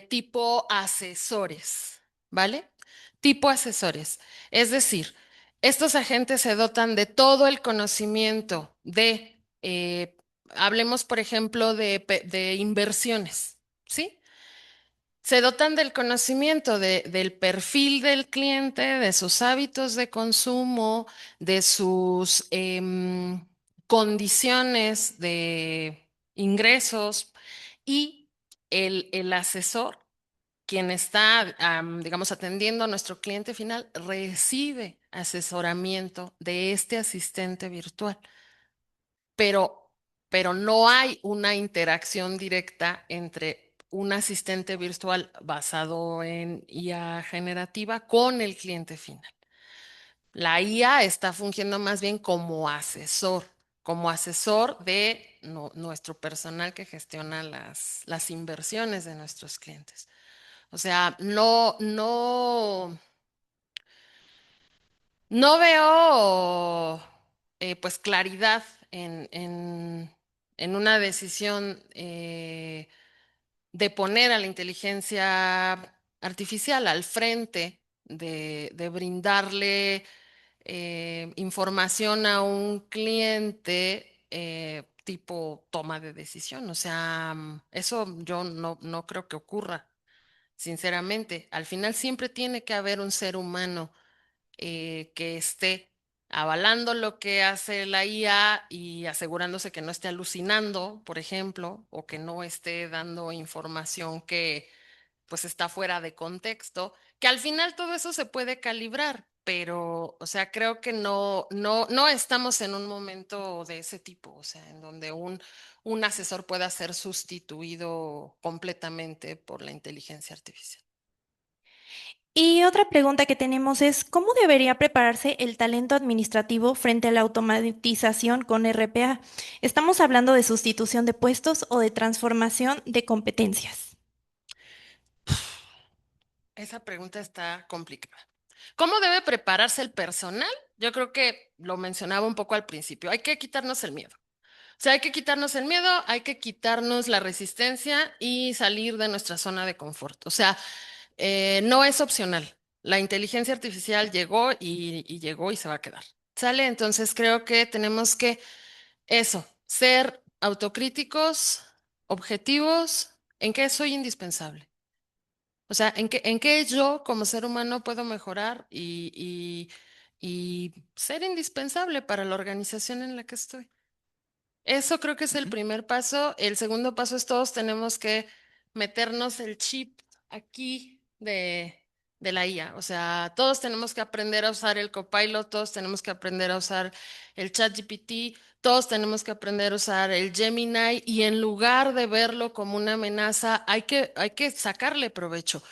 tipo asesores, ¿vale? Tipo asesores. Es decir, estos agentes se dotan de todo el conocimiento hablemos, por ejemplo, de inversiones, ¿sí? Se dotan del conocimiento del perfil del cliente, de sus hábitos de consumo, de sus condiciones de ingresos y el asesor, quien está, digamos, atendiendo a nuestro cliente final, recibe asesoramiento de este asistente virtual, pero, pero no hay una interacción directa entre un asistente virtual basado en IA generativa con el cliente final. La IA está fungiendo más bien como asesor de nuestro personal que gestiona las inversiones de nuestros clientes. O sea, no veo pues claridad en una decisión de poner a la inteligencia artificial al frente de brindarle información a un cliente tipo toma de decisión. O sea, eso yo no creo que ocurra, sinceramente. Al final siempre tiene que haber un ser humano que esté avalando lo que hace la IA y asegurándose que no esté alucinando, por ejemplo, o que no esté dando información que pues está fuera de contexto, que al final todo eso se puede calibrar, pero, o sea, creo que no estamos en un momento de ese tipo, o sea, en donde un asesor pueda ser sustituido completamente por la inteligencia artificial. Y otra pregunta que tenemos es, ¿cómo debería prepararse el talento administrativo frente a la automatización con RPA? ¿Estamos hablando de sustitución de puestos o de transformación de competencias? Esa pregunta está complicada. ¿Cómo debe prepararse el personal? Yo creo que lo mencionaba un poco al principio. Hay que quitarnos el miedo. O sea, hay que quitarnos el miedo, hay que quitarnos la resistencia y salir de nuestra zona de confort. O sea, no es opcional. La inteligencia artificial llegó y llegó y se va a quedar. ¿Sale? Entonces creo que tenemos que eso, ser autocríticos, objetivos, en qué soy indispensable. O sea, en qué yo como ser humano puedo mejorar y ser indispensable para la organización en la que estoy. Eso creo que es el Ujú. primer paso. El segundo paso es todos tenemos que meternos el chip aquí de la IA. O sea, todos tenemos que aprender a usar el Copilot, todos tenemos que aprender a usar el ChatGPT, todos tenemos que aprender a usar el Gemini y en lugar de verlo como una amenaza, hay que sacarle provecho,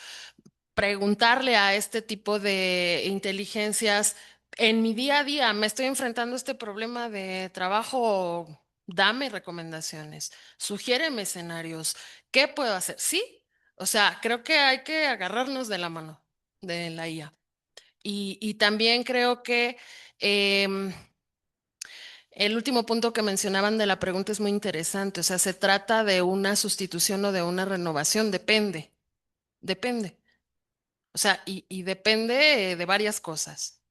preguntarle a este tipo de inteligencias, en mi día a día me estoy enfrentando a este problema de trabajo, dame recomendaciones, sugiéreme escenarios, ¿qué puedo hacer? Sí, o sea, creo que hay que agarrarnos de la mano de la IA. Y también creo que em, el último punto que mencionaban de la pregunta es muy interesante, o sea, se trata de una sustitución o de una renovación, depende. O sea, y depende de varias cosas.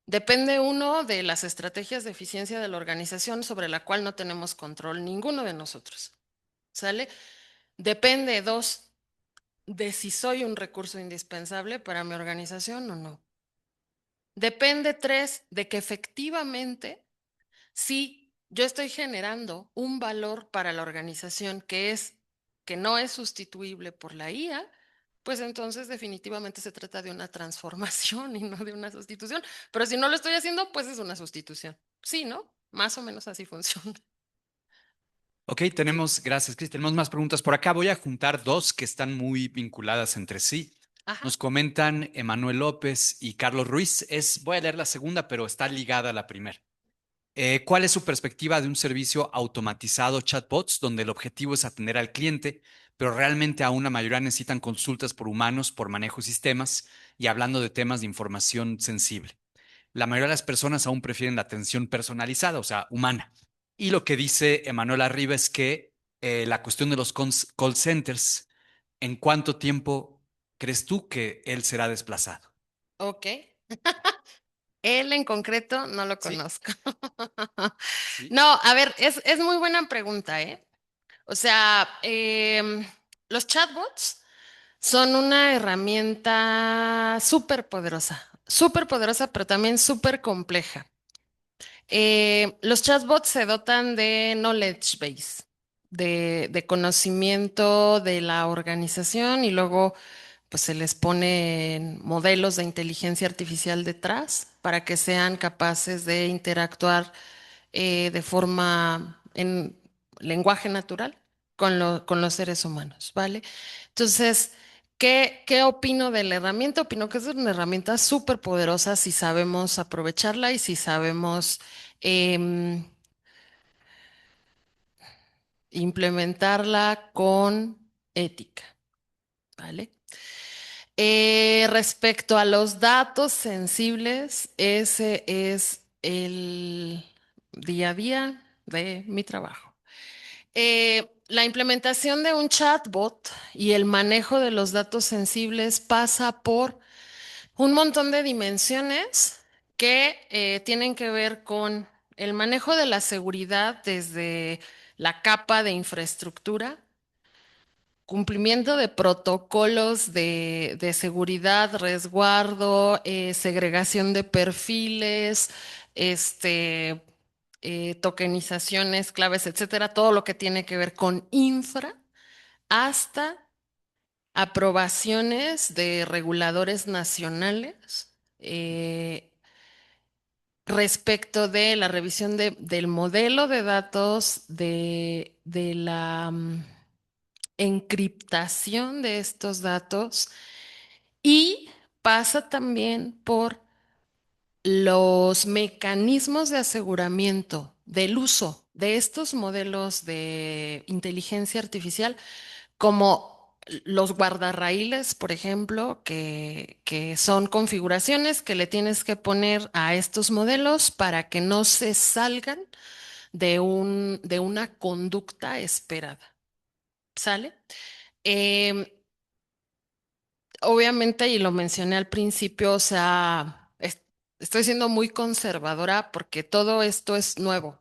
Depende uno de las estrategias de eficiencia de la organización sobre la cual no tenemos control ninguno de nosotros. ¿Sale? Depende dos, de si soy un recurso indispensable para mi organización o no. Depende tres, de que efectivamente, si yo estoy generando un valor para la organización que no es sustituible por la IA, pues entonces definitivamente se trata de una transformación y no de una sustitución. Pero si no lo estoy haciendo, pues es una sustitución. Sí, ¿no? Más o menos así funciona. Ok, gracias, Cris. Tenemos más preguntas por acá. Voy a juntar dos que están muy vinculadas entre sí. Ajá. Nos comentan Emanuel López y Carlos Ruiz. Voy a leer la segunda, pero está ligada a la primera. ¿Cuál es su perspectiva de un servicio automatizado chatbots donde el objetivo es atender al cliente, pero realmente aún la mayoría necesitan consultas por humanos por manejo de sistemas y hablando de temas de información sensible? La mayoría de las personas aún prefieren la atención personalizada, o sea, humana. Y lo que dice Emanuel Arriba es que la cuestión de los call centers, ¿en cuánto tiempo crees tú que él será desplazado? Ok. Él en concreto no lo Sí, conozco. sí. No, a ver, es muy buena pregunta, ¿eh? O sea, los chatbots son una herramienta súper poderosa, pero también súper compleja. Los chatbots se dotan de knowledge base, de conocimiento de la organización y luego pues se les ponen modelos de inteligencia artificial detrás para que sean capaces de interactuar de forma en lenguaje natural con los seres humanos, ¿vale? Entonces, ¿qué opino de la herramienta? Opino que es una herramienta súper poderosa si sabemos aprovecharla y si sabemos em, implementarla con ética, ¿vale? Respecto a los datos sensibles, ese es el día a día de mi trabajo. La implementación de un chatbot y el manejo de los datos sensibles pasa por un montón de dimensiones que tienen que ver con el manejo de la seguridad desde la capa de infraestructura, cumplimiento de protocolos de seguridad, resguardo, segregación de perfiles, este, tokenizaciones, claves, etcétera, todo lo que tiene que ver con infra, hasta aprobaciones de reguladores nacionales respecto de la revisión del modelo de datos, de la encriptación de estos datos y pasa también por los mecanismos de aseguramiento del uso de estos modelos de inteligencia artificial, como los guardarraíles, por ejemplo, que son configuraciones que le tienes que poner a estos modelos para que no se salgan de una conducta esperada. ¿Sale? Em, Obviamente, y lo mencioné al principio, o sea, estoy siendo muy conservadora porque todo esto es nuevo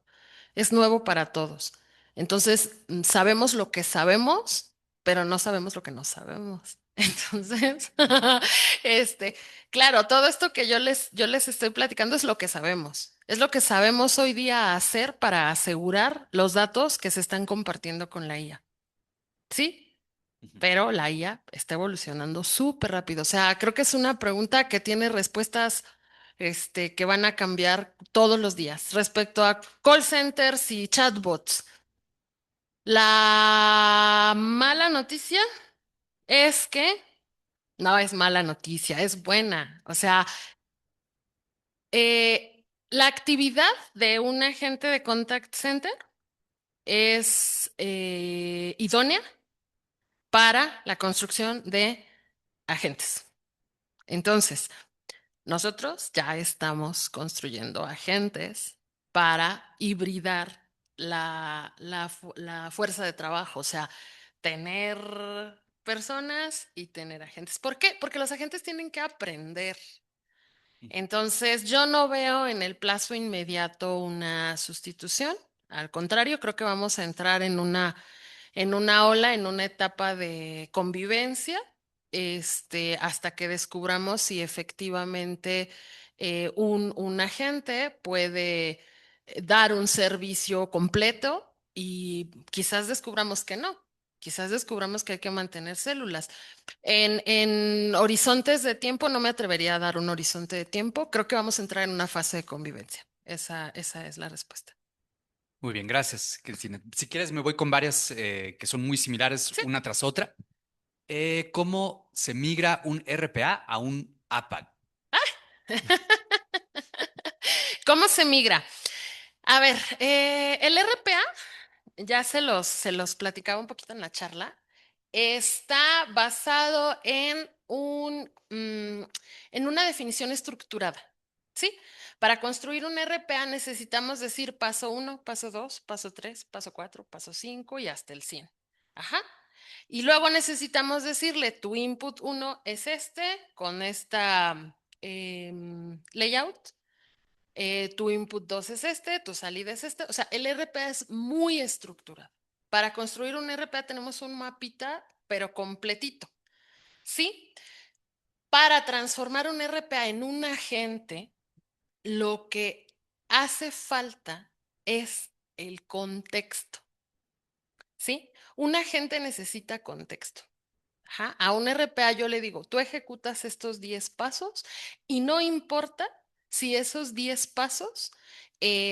para todos. Entonces, sabemos lo que sabemos, pero no sabemos lo que no sabemos. Entonces, este, claro, todo esto que yo les estoy platicando es lo que sabemos. Es lo que sabemos hoy día hacer para asegurar los datos que se están compartiendo con la IA. ¿Sí? pero la IA está evolucionando súper rápido. O sea, creo que es una pregunta que tiene respuestas que van a cambiar todos los días. Respecto a call centers y chatbots, la mala noticia es que no es mala noticia, es buena. O sea, la actividad de un agente de contact center es idónea para la construcción de agentes. Entonces, nosotros ya estamos construyendo agentes para hibridar la fuerza de trabajo, o sea, tener personas y tener agentes. ¿Por qué? Porque los agentes tienen que aprender. Entonces, yo no veo en el plazo inmediato una sustitución. Al contrario, creo que vamos a entrar en una ola, en una etapa de convivencia, hasta que descubramos si efectivamente un agente puede dar un servicio completo y quizás descubramos que no. Quizás descubramos que hay que mantener células. En horizontes de tiempo no me atrevería a dar un horizonte de tiempo. Creo que vamos a entrar en una fase de convivencia. Esa es la respuesta. Muy bien, gracias, Cristina. Si quieres, me voy con varias que son muy similares Sí. una tras otra. ¿Cómo se migra un RPA a un APAC? ¿Cómo se migra? A ver, el RPA, ya se los platicaba un poquito en la charla, está basado en una definición estructurada, ¿sí? Para construir un RPA necesitamos decir paso 1, paso 2, paso 3, paso 4, paso 5 y hasta el 100. Ajá. Y luego necesitamos decirle, tu input 1 es con esta layout. Tu input 2 es tu salida es O sea, el RPA es muy estructurado. Para construir un RPA tenemos un mapita, pero completito. ¿Sí? Para transformar un RPA en un agente, lo que hace falta es el contexto. ¿Sí? Un agente necesita contexto. Ajá. A un RPA yo le digo, tú ejecutas estos 10 pasos y no importa si esos 10 pasos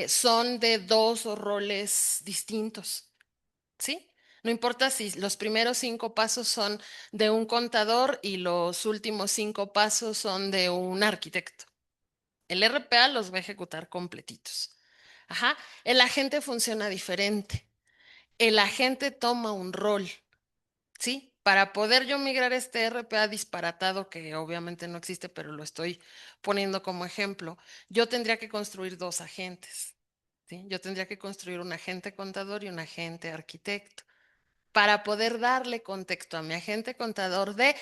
son de dos roles distintos, ¿sí? No importa si los primeros 5 pasos son de un contador y los últimos 5 pasos son de un arquitecto. El RPA los va a ejecutar completitos. Ajá. El agente funciona diferente. El agente toma un rol. ¿Sí? Para poder yo migrar este RPA disparatado, que obviamente no existe, pero lo estoy poniendo como ejemplo, yo tendría que construir dos agentes. ¿Sí? Yo tendría que construir un agente contador y un agente arquitecto para poder darle contexto a mi agente contador de,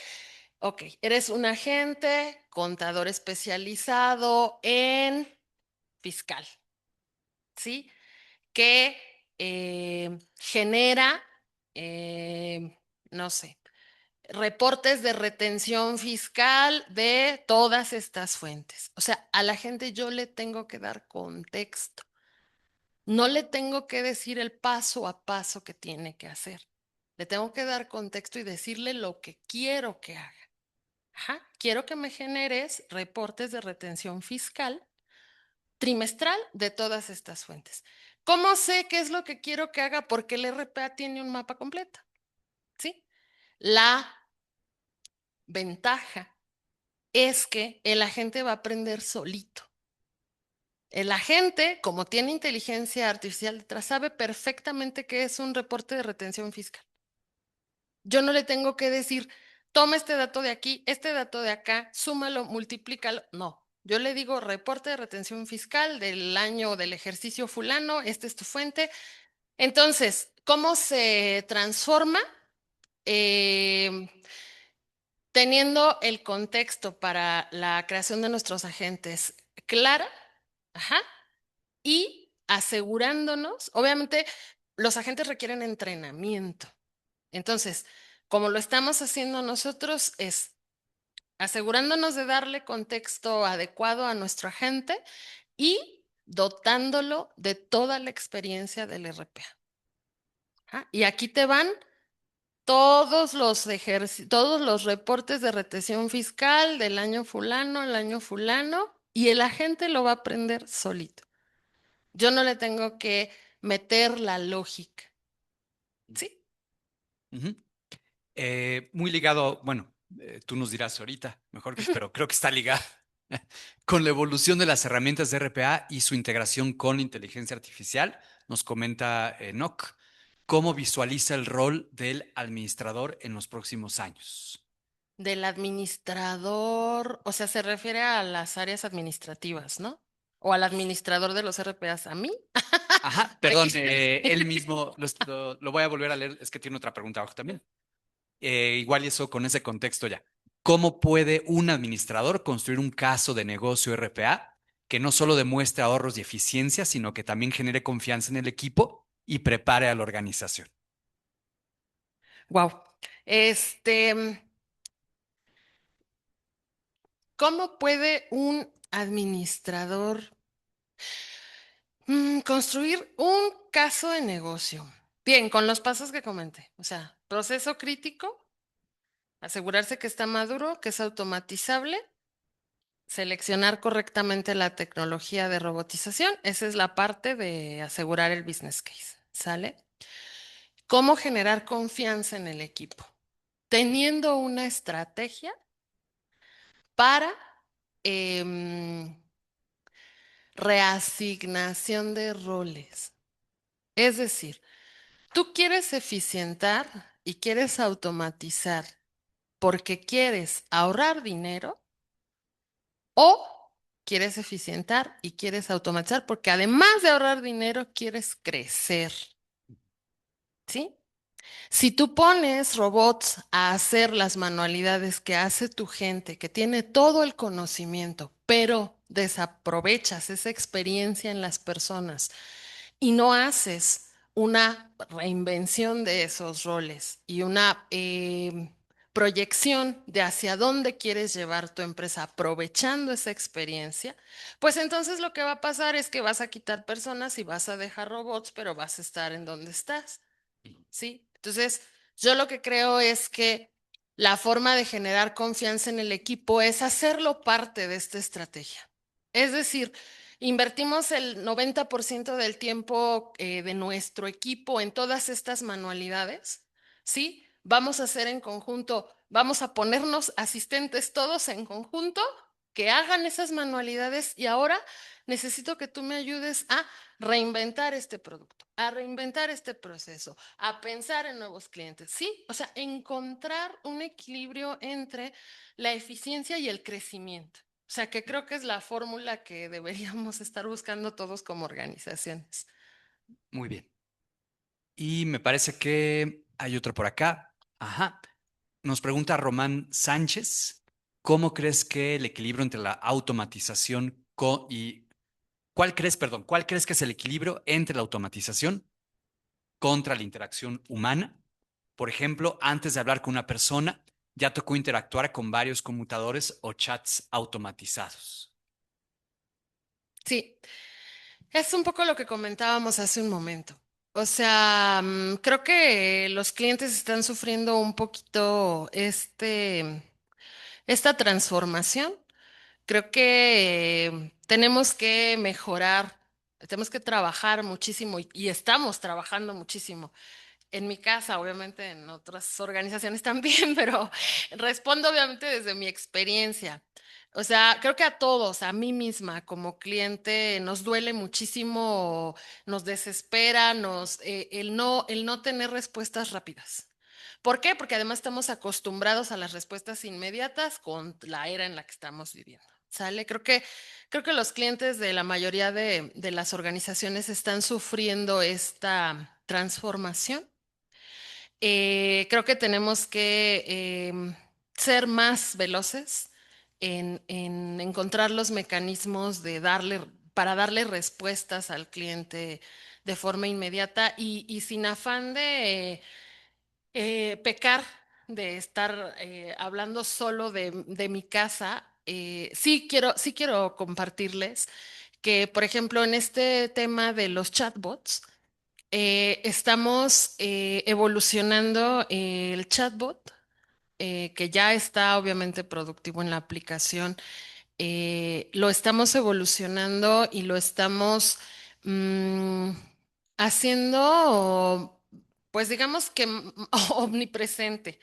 ok, eres un agente contador especializado en fiscal, ¿sí? Que genera, no sé, reportes de retención fiscal de todas estas fuentes. O sea, a la gente yo le tengo que dar contexto. No le tengo que decir el paso a paso que tiene que hacer. Le tengo que dar contexto y decirle lo que quiero que haga. Ajá. Quiero que me generes reportes de retención fiscal trimestral de todas estas fuentes. ¿Cómo sé qué es lo que quiero que haga? Porque el RPA tiene un mapa completo. ¿Sí? La ventaja es que el agente va a aprender solito. El agente, como tiene inteligencia artificial detrás, sabe perfectamente qué es un reporte de retención fiscal. Yo no le tengo que decir, toma este dato de aquí, este dato de acá, súmalo, multiplícalo. No, yo le digo reporte de retención fiscal del año del ejercicio fulano, esta es tu fuente. Entonces, ¿cómo se transforma? Eh, Teniendo el contexto para la creación de nuestros agentes clara, ajá, y asegurándonos, obviamente los agentes requieren entrenamiento. Entonces, como lo estamos haciendo nosotros, es asegurándonos de darle contexto adecuado a nuestro agente y dotándolo de toda la experiencia del RPA. Ajá. Y aquí te van todos los reportes de retención fiscal del año fulano, el año fulano, y el agente lo va a aprender solito. Yo no le tengo que meter la lógica. ¿Sí? Ujú. Muy ligado, bueno, tú nos dirás ahorita, pero creo que está ligado con la evolución de las herramientas de RPA y su integración con inteligencia artificial. Nos comenta Enoch, ¿cómo visualiza el rol del administrador en los próximos años? Del administrador, o sea, se refiere a las áreas administrativas, ¿no? O al administrador de los RPAs, ¿a mí? Ajá, perdón, él mismo lo voy a volver a leer, es que tiene otra pregunta abajo también. Igual y eso con ese contexto ya. ¿Cómo puede un administrador construir un caso de negocio RPA que no solo demuestre ahorros y eficiencia, sino que también genere confianza en el equipo y prepare a la organización? Wow. Este, ¿Cómo puede un administrador construir un caso de negocio? Bien, con los pasos que comenté. O sea, proceso crítico, asegurarse que está maduro, que es automatizable, seleccionar correctamente la tecnología de robotización. Esa es la parte de asegurar el business case. ¿Sale? ¿Cómo generar confianza en el equipo? Teniendo una estrategia para reasignación de roles. Es decir, tú quieres eficientar y quieres automatizar porque quieres ahorrar dinero o quieres eficientar y quieres automatizar porque además de ahorrar dinero quieres crecer. ¿Sí? Si tú pones robots a hacer las manualidades que hace tu gente, que tiene todo el conocimiento, pero desaprovechas esa experiencia en las personas y no haces una reinvención de esos roles y una proyección de hacia dónde quieres llevar tu empresa aprovechando esa experiencia, pues entonces lo que va a pasar es que vas a quitar personas y vas a dejar robots, pero vas a estar en donde estás. ¿Sí? Entonces, yo lo que creo es que la forma de generar confianza en el equipo es hacerlo parte de esta estrategia. Es decir, invertimos el 90% del tiempo de nuestro equipo en todas estas manualidades, ¿sí? Vamos a hacer en conjunto, vamos a ponernos asistentes todos en conjunto que hagan esas manualidades y ahora necesito que tú me ayudes a reinventar este producto, a reinventar este proceso, a pensar en nuevos clientes, ¿sí? O sea, encontrar un equilibrio entre la eficiencia y el crecimiento. O sea, que creo que es la fórmula que deberíamos estar buscando todos como organizaciones. Muy bien. Y me parece que hay otro por acá. Ajá. Nos pregunta Román Sánchez, ¿cómo crees que el equilibrio entre la automatización y cuál crees que es el equilibrio entre la automatización contra la interacción humana? Por ejemplo, antes de hablar con una persona, ya tocó interactuar con varios conmutadores o chats automatizados. Sí, es un poco lo que comentábamos hace un momento. O sea, creo que los clientes están sufriendo un poquito esta transformación. Creo que tenemos que mejorar, tenemos que trabajar muchísimo y estamos trabajando muchísimo. En mi casa, obviamente en otras organizaciones también, pero respondo obviamente desde mi experiencia. O sea, creo que a todos, a mí misma como cliente, nos duele muchísimo, nos desespera, el no tener respuestas rápidas. ¿Por qué? Porque además estamos acostumbrados a las respuestas inmediatas con la era en la que estamos viviendo. ¿Sale? Creo que los clientes de la mayoría de las organizaciones están sufriendo esta transformación. Creo que tenemos que ser más veloces en encontrar los mecanismos para darle respuestas al cliente de forma inmediata y sin afán de pecar, de estar hablando solo de mi casa. Sí quiero compartirles que, por ejemplo, en este tema de los chatbots, Estamos evolucionando el chatbot, que ya está obviamente productivo en la aplicación. Lo estamos evolucionando y lo estamos mm, haciendo, pues digamos que omnipresente.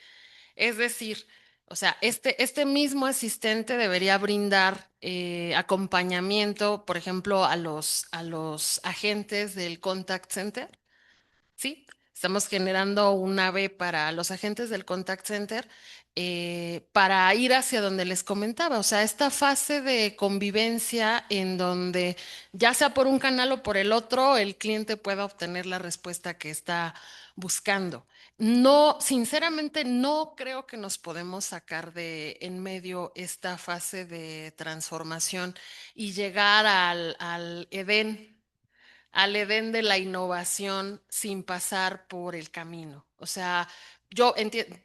Es decir, o sea, este mismo asistente debería brindar acompañamiento, por ejemplo, a los agentes del contact center. Sí, estamos generando un ave para los agentes del contact center, para ir hacia donde les comentaba, o sea, esta fase de convivencia en donde ya sea por un canal o por el otro, el cliente pueda obtener la respuesta que está buscando. No, sinceramente, no creo que nos podemos sacar de en medio esta fase de transformación y llegar al Edén de la innovación sin pasar por el camino. O sea,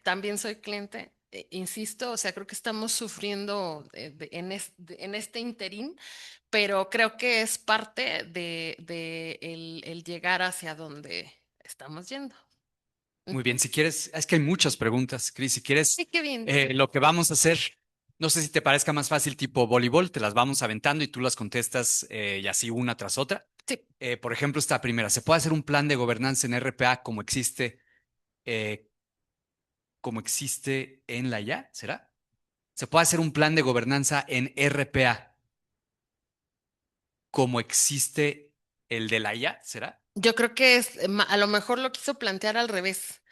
también soy cliente, insisto, o sea, creo que estamos sufriendo en este interín, pero creo que es parte de el llegar hacia donde estamos yendo. Muy Ujú. bien, si quieres, es que hay muchas preguntas, Cris. Si quieres, Ay, qué bien. lo que vamos a hacer, no sé si te parezca más fácil tipo voleibol, te las vamos aventando y tú las contestas y así una tras otra. Sí. Por ejemplo, esta primera, ¿se puede hacer un plan de gobernanza en RPA eh, como existe en la IA? ¿Será? ¿Se puede hacer un plan de gobernanza en RPA como existe el de la IA? ¿Será? Yo creo que a lo mejor lo quiso plantear al revés,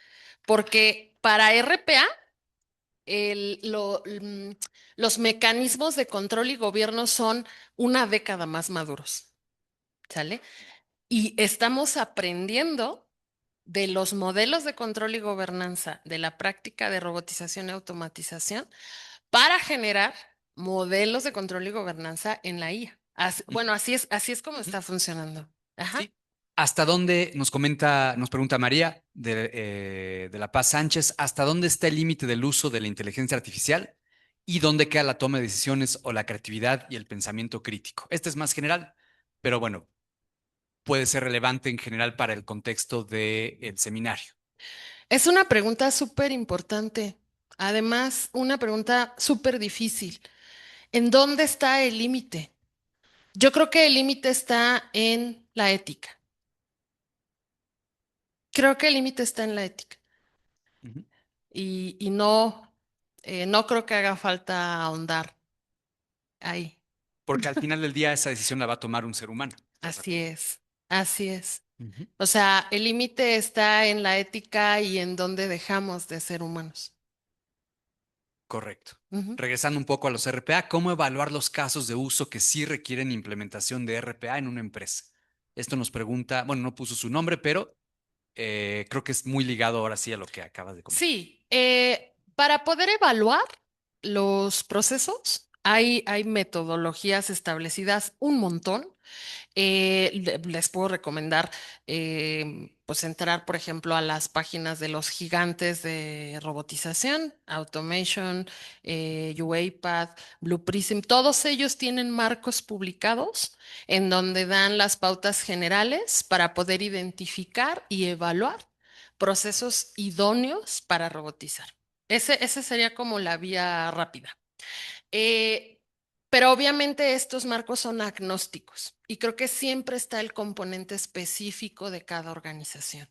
porque para RPA los mecanismos de control y gobierno son una década más maduros, ¿sale? Y estamos aprendiendo de los modelos de control y gobernanza de la práctica de robotización y automatización para generar modelos de control y gobernanza en la IA. Bueno, así es como Ujú. está funcionando. Ajá. Sí. ¿Hasta dónde nos comenta, nos pregunta María de La Paz Sánchez, hasta dónde está el límite del uso de la inteligencia artificial y dónde queda la toma de decisiones o la creatividad y el pensamiento crítico? Este es más general, pero bueno, puede ser relevante en general para el contexto del seminario. Es una pregunta súper importante. Además, una pregunta súper difícil. ¿En dónde está el límite? Yo creo que el límite está en la ética. Creo que el límite está en la ética. Ujú. Y no, no creo que haga falta ahondar ahí. Porque al final del día esa decisión la va a tomar un ser humano. ¿Estás de Así acuerdo? es, así es. Ujú. O sea, el límite está en la ética y en dónde dejamos de ser humanos. Correcto. Ujú. Regresando un poco a los RPA, ¿cómo evaluar los casos de uso que sí requieren implementación de RPA en una empresa? Esto nos pregunta, bueno, no puso su nombre, pero creo que es muy ligado ahora sí a lo que acabas de comentar. Sí, para poder evaluar los procesos, hay metodologías establecidas un montón. Les puedo recomendar pues entrar, por ejemplo, a las páginas de los gigantes de robotización, Automation, UiPath, Blue Prism. Todos ellos tienen marcos publicados en donde dan las pautas generales para poder identificar y evaluar procesos idóneos para robotizar. Ese sería como la vía rápida. Eh, pero obviamente estos marcos son agnósticos y creo que siempre está el componente específico de cada organización.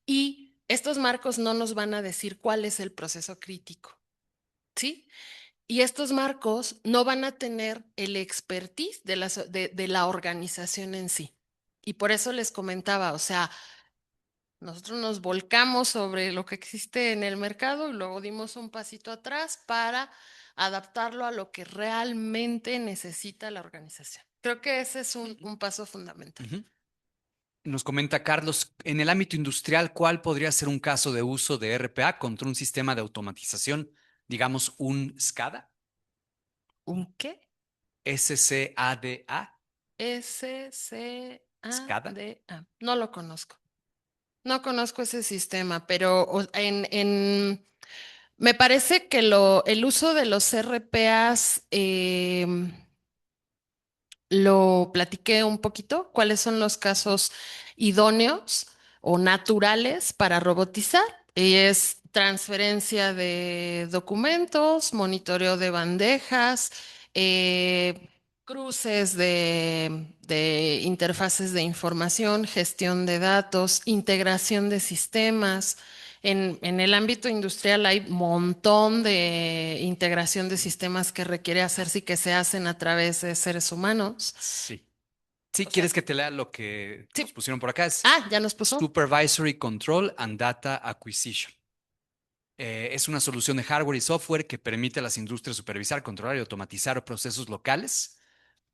Y estos marcos no nos van a decir cuál es el proceso crítico, ¿sí? Y estos marcos no van a tener el expertise de la organización en sí. Y por eso les comentaba, o sea, nosotros nos volcamos sobre lo que existe en el mercado y luego dimos un pasito atrás para adaptarlo a lo que realmente necesita la organización. Creo que ese es un paso fundamental. Ujú. Nos comenta Carlos, en el ámbito industrial, ¿cuál podría ser un caso de uso de RPA contra un sistema de automatización, digamos un SCADA? ¿Un qué? SCADA, SCADA. SCADA. No lo conozco. No conozco ese sistema, pero me parece que el uso de los RPAs lo platiqué un poquito, cuáles son los casos idóneos. o naturales para robotizar. Y es transferencia de documentos, monitoreo de bandejas, cruces de interfaces de información, gestión de datos, integración de sistemas. En el ámbito industrial hay un montón de integración de sistemas que requiere hacerse y que se hacen a través de seres humanos. Sí. Sí, O sea, ¿quieres que te lea lo que sí. nos pusieron por acá? Es Ya nos puso. Supervisory Control and Data Acquisition. Es una solución de hardware y software que permite a las industrias supervisar, controlar y automatizar procesos locales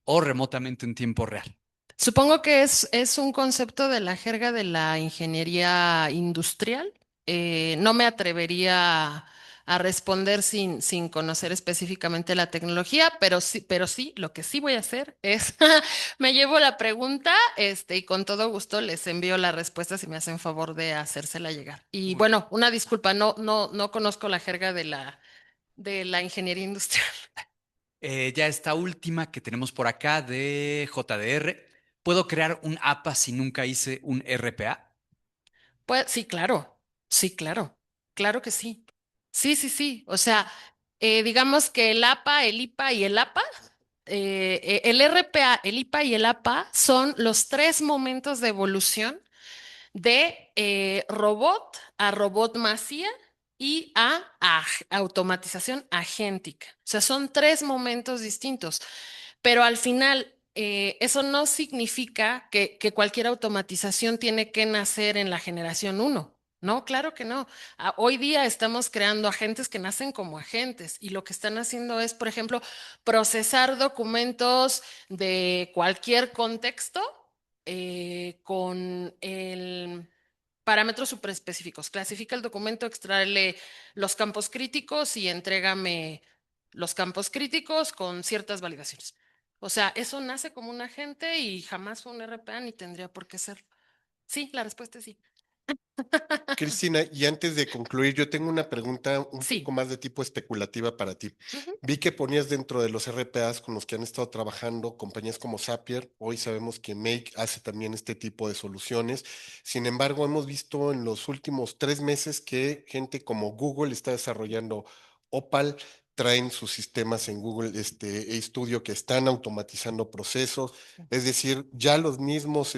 o remotamente en tiempo real. Supongo que es un concepto de la jerga de la ingeniería industrial. No me atrevería a responder sin conocer específicamente la tecnología, pero sí, lo que sí voy a hacer es, me llevo la pregunta, y con todo gusto les envío la respuesta si me hacen favor de hacérsela llegar. Y Muy bien. bueno, una disculpa, no conozco la jerga de la ingeniería industrial. Ya esta última que tenemos por acá de JDR. ¿Puedo crear un APA si nunca hice un RPA? Pues sí, claro, sí, claro, claro que sí. Sí, sí, sí. O sea, digamos que el APA, el IPA y el APA, el RPA, el IPA y el APA son los tres momentos de evolución de robot a robot masía y a automatización agéntica. O sea, son tres momentos distintos, pero al final eso no significa que cualquier automatización tiene que nacer en la generación uno. No, claro que no. Hoy día estamos creando agentes que nacen como agentes y lo que están haciendo es, por ejemplo, procesar documentos de cualquier contexto con el parámetros súper específicos. Clasifica el documento, extraele los campos críticos y entrégame los campos críticos con ciertas validaciones. O sea, eso nace como un agente y jamás fue un RPA ni tendría por qué ser. Sí, la respuesta es sí. Cristina, y antes de concluir, yo tengo una pregunta un poco Sí. más de tipo especulativa para ti. Ujú. Vi que ponías dentro de los RPAs con los que han estado trabajando compañías como Zapier. Hoy sabemos que Make hace también este tipo de soluciones. Sin embargo, hemos visto en los últimos 3 meses que gente como Google está desarrollando Opal, traen sus sistemas en Google Studio que están automatizando procesos. Es decir, ya los mismos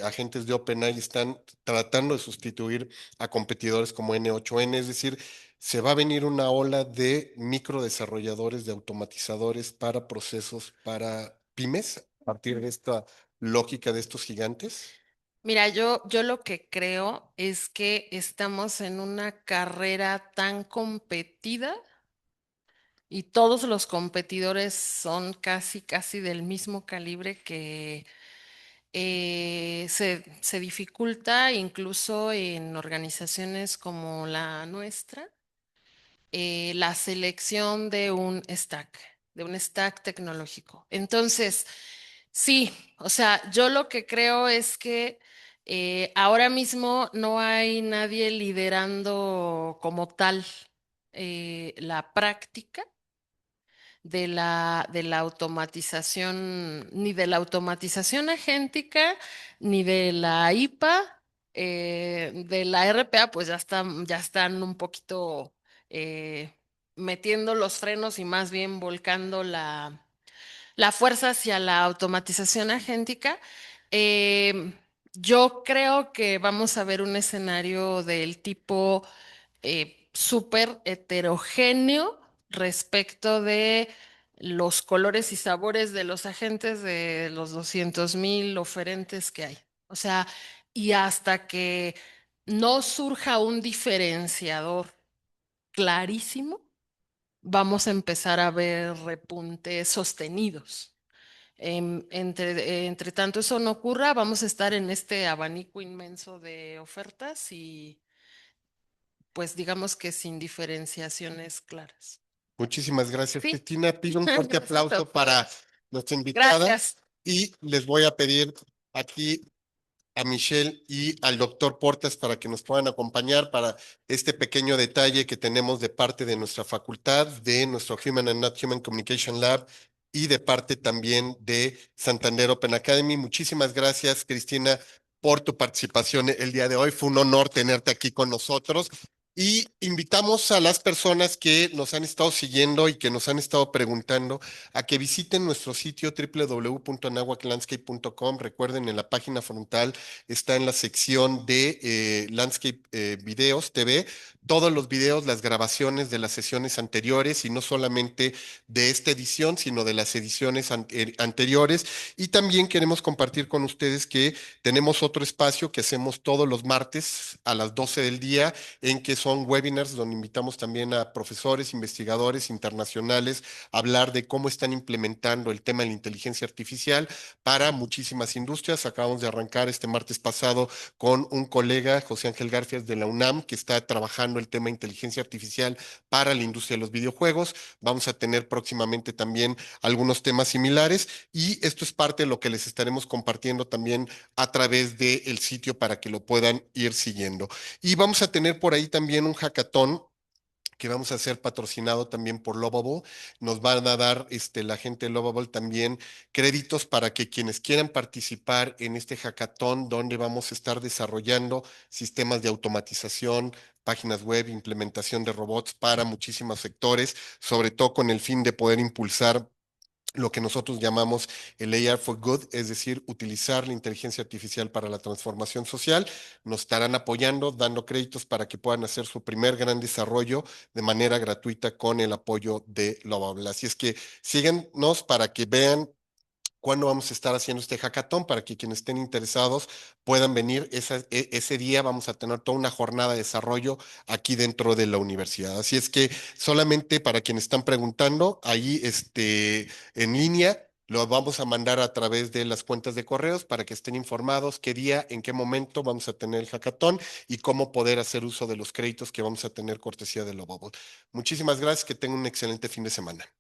agentes de OpenAI están tratando de sustituir a competidores como N8N, es decir, se va a venir una ola de microdesarrolladores, de automatizadores para procesos para pymes a partir de esta lógica de estos gigantes. Mira, yo lo que creo es que estamos en una carrera tan competida y todos los competidores son casi, casi del mismo calibre que se dificulta incluso en organizaciones como la nuestra la selección de un stack tecnológico. Entonces, sí, o sea, yo lo que creo es que ahora mismo no hay nadie liderando como tal la práctica de la automatización, ni de la automatización agéntica, ni de la IPA, de la RPA, pues ya están un poquito eh, metiendo los frenos y más bien volcando la fuerza hacia la automatización agéntica. Yo creo que vamos a ver un escenario del tipo súper heterogéneo respecto de los colores y sabores de los agentes de los 200,000 oferentes que hay. O sea, y hasta que no surja un diferenciador clarísimo, vamos a empezar a ver repuntes sostenidos. Entre tanto eso no ocurra, vamos a estar en este abanico inmenso de ofertas y pues digamos que sin diferenciaciones claras. Muchísimas gracias, Sí, Cristina. Pido un fuerte gracias a aplauso para todos. nuestra invitada Gracias. y les voy a pedir aquí a Michelle y al doctor Portas para que nos puedan acompañar para este pequeño detalle que tenemos de parte de nuestra facultad, de nuestro Human and Not Human Communication Lab y de parte también de Santander Open Academy. Muchísimas gracias, Cristina, por tu participación el día de hoy. Fue un honor tenerte aquí con nosotros. Y invitamos a las personas que nos han estado siguiendo y que nos han estado preguntando a que visiten nuestro sitio www.anahuaclandscape.com. Recuerden, en la página frontal está en la sección de Landscape Videos TV, todos los videos, las grabaciones de las sesiones anteriores, y no solamente de esta edición, sino de las ediciones anteriores. Y también queremos compartir con ustedes que tenemos otro espacio que hacemos todos los martes a las 12 del día, en que son webinars donde invitamos también a profesores, investigadores internacionales a hablar de cómo están implementando el tema de la inteligencia artificial para muchísimas industrias. Acabamos de arrancar este martes pasado con un colega, José Ángel Garfias de la UNAM, que está trabajando el tema de inteligencia artificial para la industria de los videojuegos. Vamos a tener próximamente también algunos temas similares, y esto es parte de lo que les estaremos compartiendo también a través del sitio para que lo puedan ir siguiendo. Y vamos a tener por ahí también un hackathon que vamos a hacer patrocinado también por Lovable. Nos van a dar la gente de Lovable también créditos para que quienes quieran participar en este hackathon, donde vamos a estar desarrollando sistemas de automatización, páginas web, implementación de robots para muchísimos sectores, sobre todo con el fin de poder impulsar lo que nosotros llamamos el AI for Good, es decir, utilizar la inteligencia artificial para la transformación social. Nos estarán apoyando, dando créditos para que puedan hacer su primer gran desarrollo de manera gratuita con el apoyo de Lovable. Así es que síguenos para que vean cuándo vamos a estar haciendo este hackathon, para que quienes estén interesados puedan venir. Ese día vamos a tener toda una jornada de desarrollo aquí dentro de la universidad. Así es que solamente para quienes están preguntando, ahí en línea, lo vamos a mandar a través de las cuentas de correos para que estén informados qué día, en qué momento vamos a tener el hackathon y cómo poder hacer uso de los créditos que vamos a tener cortesía de Lovable. Muchísimas gracias, que tengan un excelente fin de semana.